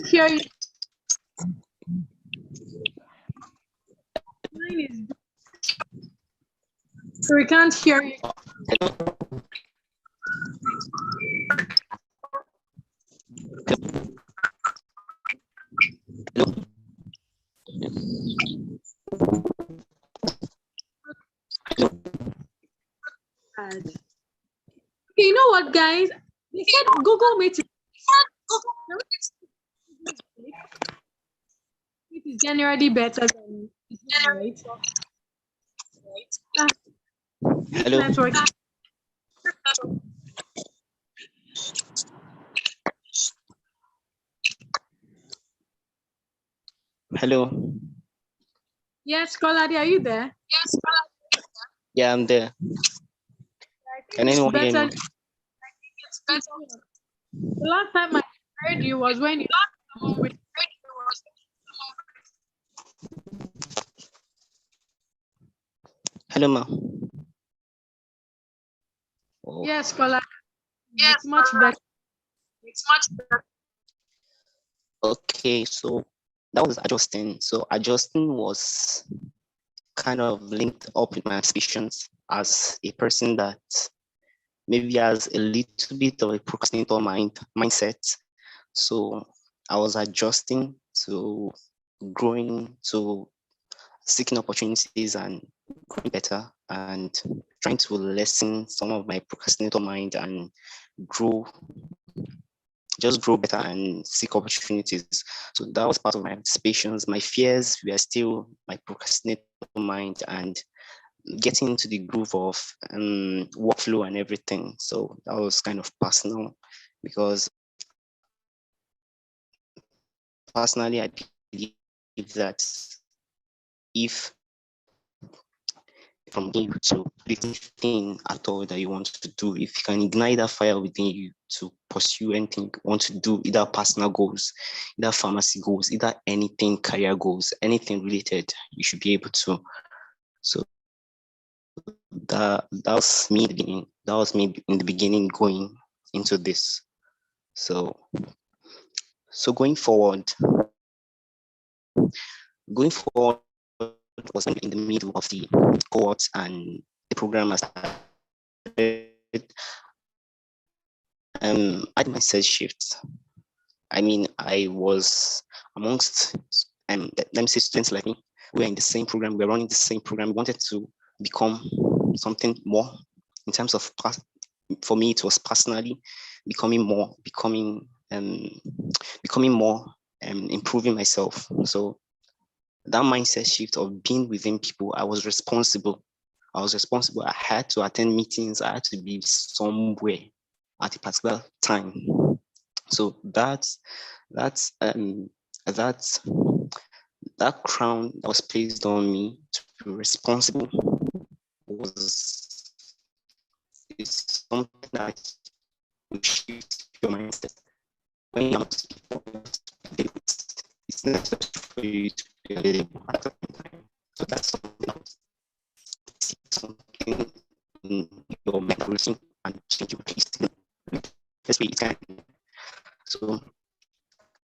Hear you. Mine is so we can't hear you. Okay, you know what, guys? They said Google Meet. It is generally better than right. Hello. Network. Hello. Yes, Koladi, are you there? Yes. Yeah, I'm there. Can anyone hear me? The last time I heard you was when you Hello, ma. Oh. Yes, Koladi. Yes, it's much better. It's much better. Okay, so that was adjusting. So adjusting was kind of linked up with my suspicions as a person that maybe has a little bit of a procrastinator mindset. So I was adjusting to growing, to seeking opportunities and growing better. And trying to lessen some of my procrastinator mind and grow better and seek opportunities. So that was part of my anticipations. My fears were still my procrastinator mind and getting into the groove of workflow and everything. So that was kind of personal, because personally, I believe that if from you to anything at all that you want to do, if you can ignite that fire within you to pursue anything you want to do, either personal goals, either pharmacy goals, either anything, career goals, anything related, you should be able to. So that was me in the beginning. That was me in the beginning going into this. So going forward was in the middle of the cohort and the program has started. I had my set shift. I mean, I was amongst let me say students like me. We're in the same program. We're running the same program. We wanted to become something more in terms of for me. It was personally becoming more, improving myself. So that mindset shift of being within people, I was responsible. I had to attend meetings. I had to be somewhere at a particular time. So that crown that was placed on me to be responsible is something that will shift your mindset. When you're not it's necessary for you to be available at the time. So that's something in your mental routine and change your pace. That's where it can. So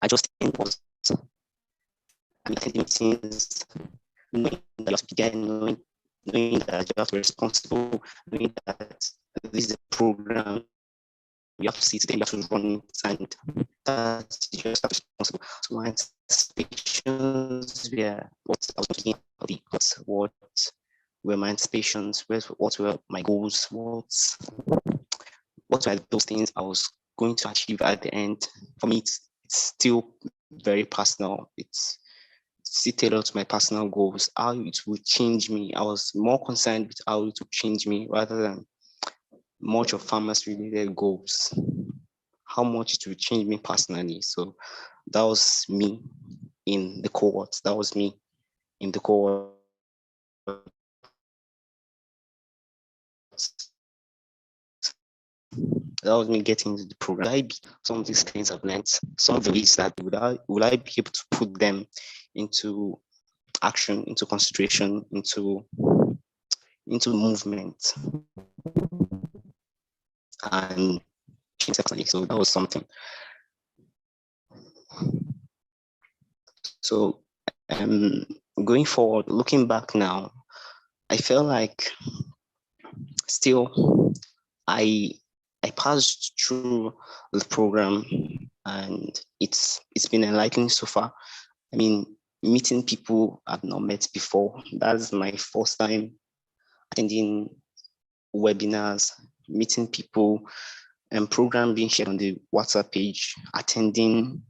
I just think was attending meetings, knowing that you have to be there, knowing that you have to be responsible, knowing that this is a program, you have to sit there, you have to run it, and that you just have to be responsible. So my anticipations were what I was looking at, what were my anticipations, what were my goals, what were those things I was going to achieve at the end. For me, it's still very personal. It's still tailored to my personal goals, how it would change me. I was more concerned with how it would change me rather than much of pharmacy related goals, how much it would change me personally. So that was me in the cohort. That was me getting into the program. Some of these things I've learned, some of the ways that would I be able to put them into action, into consideration, into movement, and so that was something. So going forward, looking back now, I feel like still I passed through the program and it's been enlightening so far. I mean, meeting people I've not met before. That's my first time attending webinars, meeting people, and program being shared on the WhatsApp page, attending.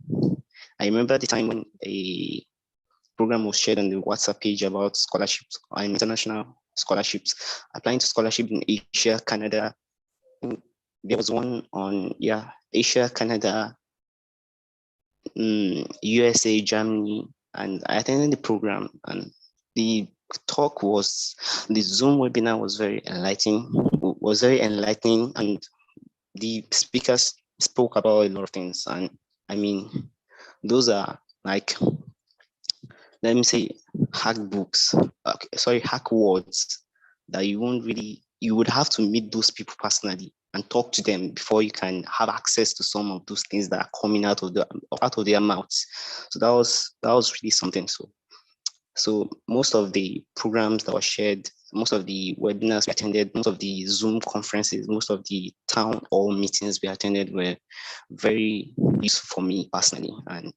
I remember the time when a program was shared on the WhatsApp page about scholarships and international scholarships, applying to scholarship in Asia, Canada. There was one on Asia, Canada, USA, Germany, and I attended the program. And the Zoom webinar was very enlightening, and the speakers spoke about a lot of things. And I mean, those are like, let me say, hack words that you would have to meet those people personally and talk to them before you can have access to some of those things that are coming out of their mouths. So that was really something. So most of the programs that were shared, most of the webinars we attended, most of the Zoom conferences, most of the town hall meetings we attended were very useful for me personally. And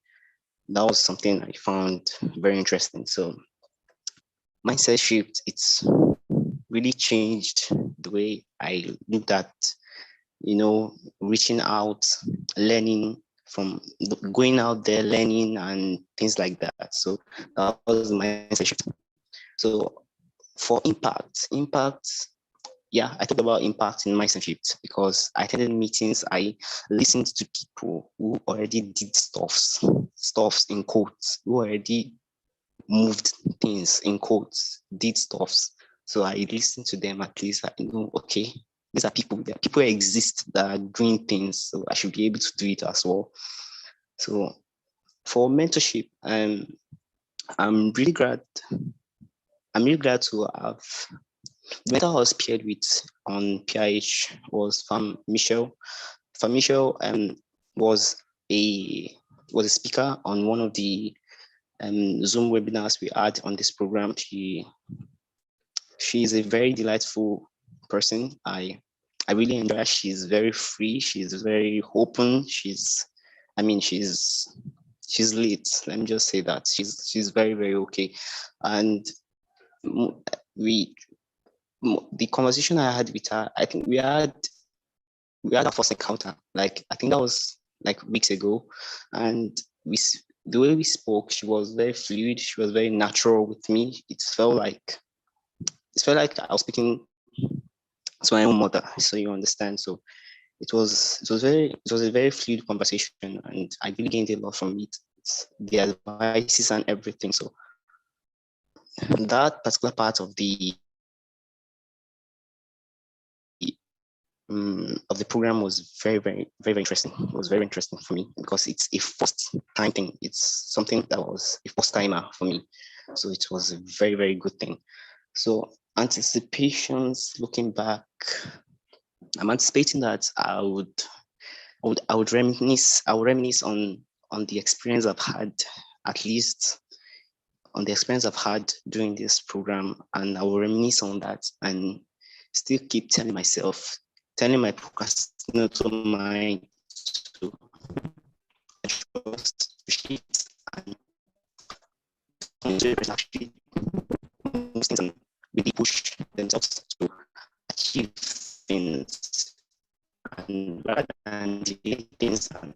that was something I found very interesting. So mindset shift, really changed the way I looked at, reaching out, learning from going out there, learning and things like that. So that was my session. So for impact, yeah, I talked about impact in my shift because I attended meetings. I listened to people who already did stuffs in quotes, who already moved things in quotes, did stuffs. So I listened to them. At least I know, okay, these are people. There are people who exist that are doing things, so I should be able to do it as well. So for mentorship, I'm really glad to have the mentor I was paired with on PIH was Fam Michelle. Fam Michelle was a speaker on one of the Zoom webinars we had on this program. She is a very delightful person. I really enjoy her. She's very free. She's very open. She's lit. Let me just say that she's very, very okay. And the conversation I had with her, I think we had our first encounter. Like, I think that was like weeks ago, and the way we spoke, she was very fluid. She was very natural with me. It felt like I was speaking to my own mother. So you understand. So it was a very fluid conversation, and I really gained a lot from it. The advices and everything. So that particular part of the program was very, very, very, very interesting. It was very interesting for me because it's a first time thing. It's something that was a first timer for me. So it was a very, very good thing. So anticipations, looking back, I'm anticipating that I would reminisce on the experience I've had, at least on the experience I've had during this program, and I will reminisce on that and still keep telling my procrastinator mind to trust, appreciate, and actually things and really push themselves to achieve things, and rather than delay things and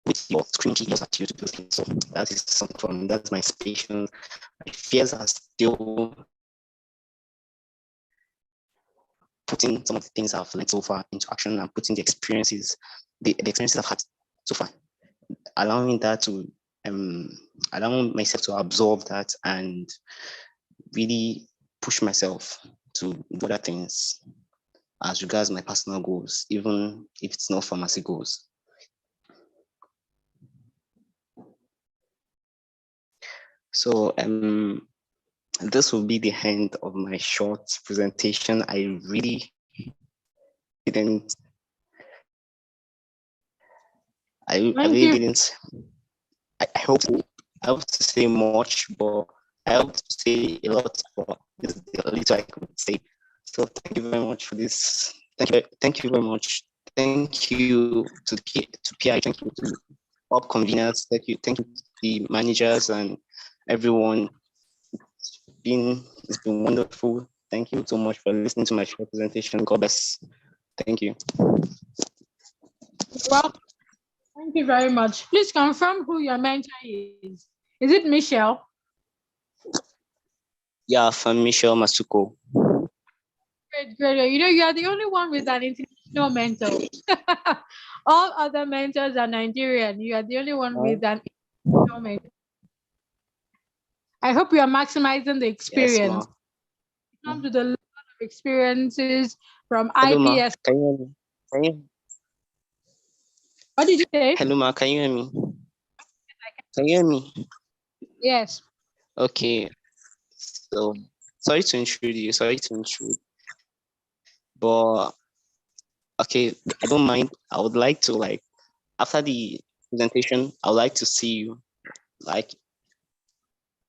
with your screen key at you to do things. So that is something from that's my inspiration. My fears are still putting some of the things I've learned so far into action and putting the experiences I've had so far, allowing that to allowing myself to absorb that and really push myself to do other things as regards my personal goals, even if it's not pharmacy goals. So this will be the end of my short presentation. I really didn't. I hope to say much, but I hope to say a lot, but this is the little I could say. So thank you very much for this. Thank you very much. Thank you to PI. Thank you to all conveners. Thank you to the managers and everyone. It's been wonderful. Thank you so much for listening to my short presentation. God bless. Thank you. Well, thank you very much. Please confirm who your mentor is. Is it Michelle? Yeah, from Michelle Masuko. Great. You know, you are the only one with an international mentor. All other mentors are Nigerian. You are the only one with an international mentor. I hope you are maximizing the experience. Yes, you come with a lot of experiences from Hello, IPS. Can you hear me? What did you say? Hello, Ma. Can you hear me? Can you hear me? Yes. Okay. So sorry to intrude. But okay, I don't mind. I would like to after the presentation, I would like to see you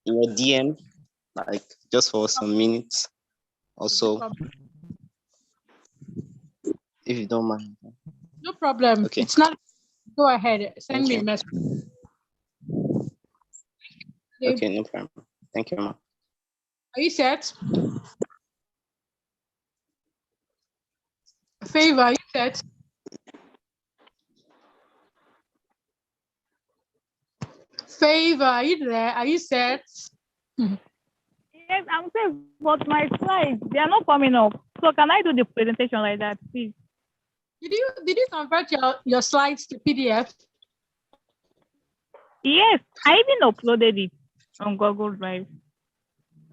in your DM, just for some minutes or so, if you don't mind. No problem. Okay. It's not. Go ahead. Send me a message. Okay, no problem. Thank you, Ma. Are you set? Favor, are you set? Favor, are you there? Are you set? Yes, I'm saying, but my slides, they are not coming up. So can I do the presentation like that, please? Did you convert your slides to PDF? Yes, I even uploaded it on Google Drive.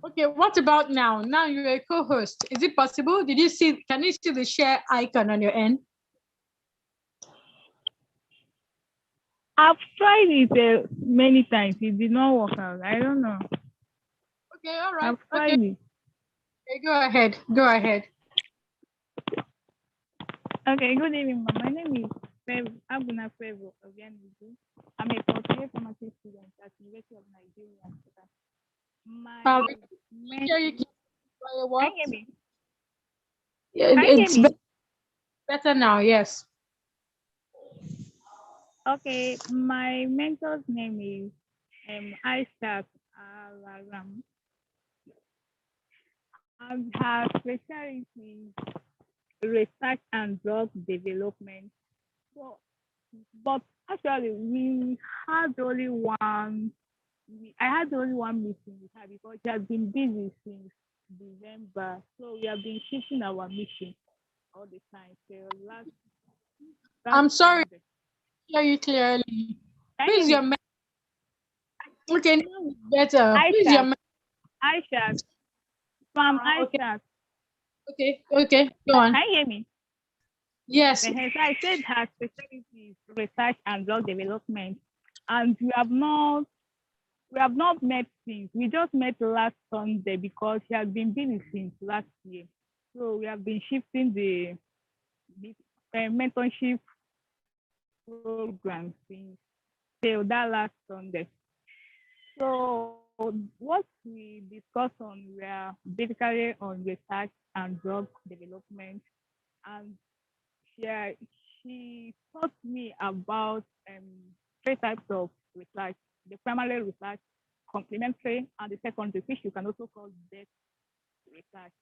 Okay, what about now? Now you're a co-host. Is it possible? Can you see the share icon on your end? I've tried it many times. It did not work out. I don't know. Okay, all right. I've tried it. Okay, go ahead. Go ahead. Okay, good evening, ma'am. My name is Abuna Fevo Obianizu. I'm a portfolio pharmacy student at University of Nigeria. Can you hear me? Yeah, Can you it's hear me? better now, yes. Okay, my mentor's name is Aishat Alaram. And her specialty is research and drug development. So, but actually, I had only one meeting with her because she has been busy since December. So we have been shifting our meeting all the time. So I'm sorry, I hear you clearly. Who's your mentor? Okay, now it's better. Who's your mentor? Aisha. From Aisha. Okay, go on. Can you hear me? Yes. So I said her specialty is research and drug development, and we have not met since. We just met last Sunday because she has been busy since last year. So we have been shifting the mentorship program since till that last Sunday. So what we discussed on were basically on research and drug development, and she taught me about three types of research: the primary research, complementary, and the secondary, which you can also call depth research.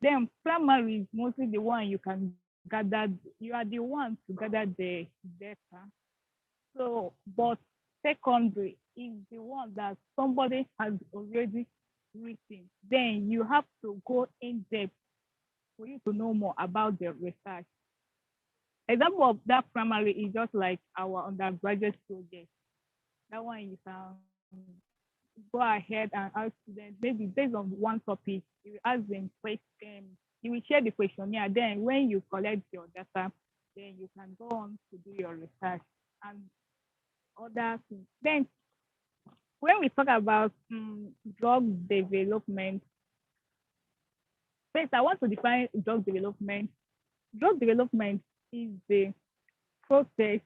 Then primary is mostly the one you can gather. You are the one to gather the data. So, but secondary is the one that somebody has already written. Then you have to go in depth for you to know more about the research. Example of that primary is just like our undergraduate project. That one you can go ahead and ask students, maybe based on one topic, you will ask them question, you will share the questionnaire. Then when you collect your data, then you can go on to do your research and other things. Then when we talk about drug development, first I want to define drug development. Drug development is the process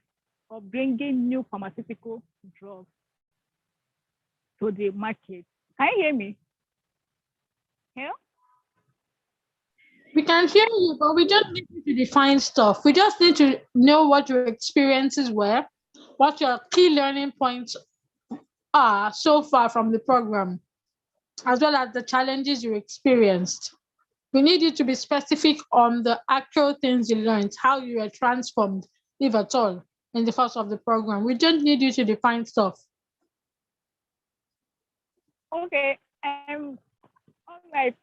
of bringing new pharmaceutical drugs to the market. Can you hear me? Hello? We can hear you, but we don't need you to define stuff. We just need to know what your experiences were, what your key learning points are so far from the program, as well as the challenges you experienced. We need you to be specific on the actual things you learned, how you were transformed, if at all, in the course of the program. We don't need you to define stuff. Okay. All right.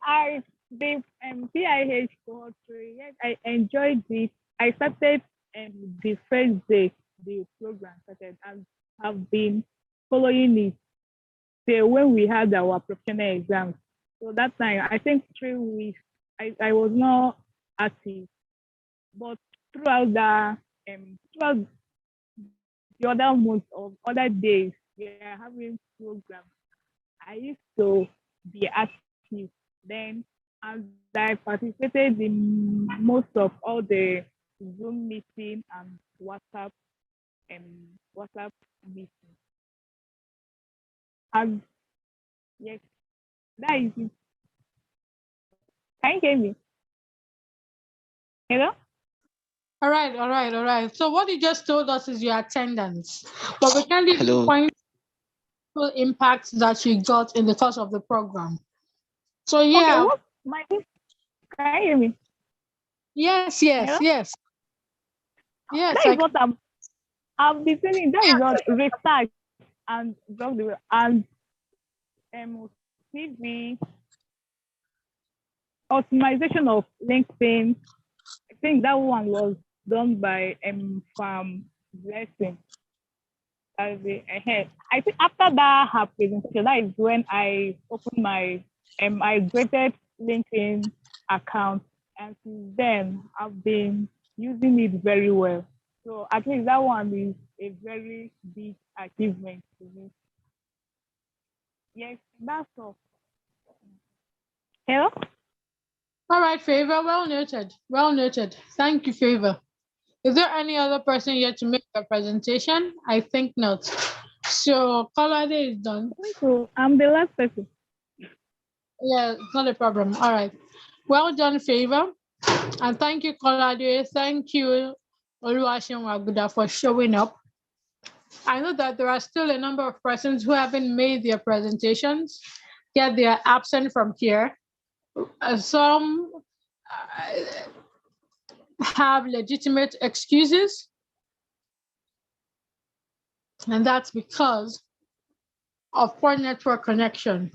The PIH cohort, yes, I enjoyed it. I started the first day the program started and have been following it till when we had our professional exams. So that time, I think 3 weeks, I was not active. But throughout throughout the other months of other days, we are having programs. I used to be active then, and I participated in most of all the Zoom meeting and WhatsApp meetings. And yes, that is it. Can you hear me? Hello? All right. So what you just told us is your attendance, but we can't even point to impacts that you got in the course of the program. So yeah. Okay, can you hear me? Yes. That is what I've been saying. That is what research and drug development and CV optimization of LinkedIn. I think that one was done by from Blessing. I think after that her presentation, that is when I opened my migrated LinkedIn account, and since then I've been using it very well. So at least that one is a very big achievement to me. Yes, that's all. Hello? All right, Favor. Well noted. Thank you, Favor. Is there any other person here to make a presentation? I think not. So Kolade is done. I'm the last person. Yeah, it's not a problem. All right. Well done, Favor. And thank you, Kolade. Thank you, Oluwaseun Waguda, for showing up. I know that there are still a number of persons who haven't made their presentations, yet they are absent from here. Some have legitimate excuses, and that's because of poor network connection.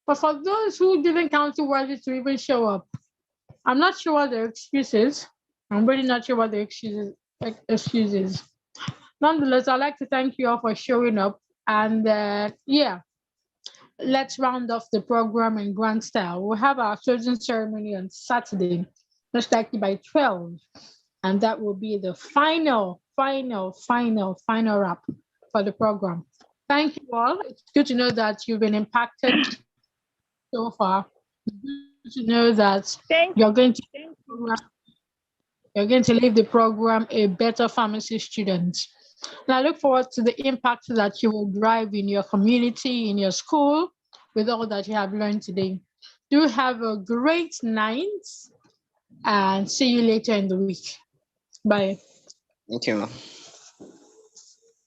But for those who didn't count it worthy to even show up, I'm not sure what their excuse is. I'm really not sure what the excuse is. Nonetheless, I'd like to thank you all for showing up. And yeah, let's round off the program in grand style. We'll have our closing ceremony on Saturday, most likely by 12. And that will be the final wrap for the program. Thank you all. It's good to know that you've been impacted so far. It's good to know that you're going to leave the program a better pharmacy student. And I look forward to the impact that you will drive in your community, in your school, with all that you have learned today. Do have a great night and see you later in the week. Bye. Thank you.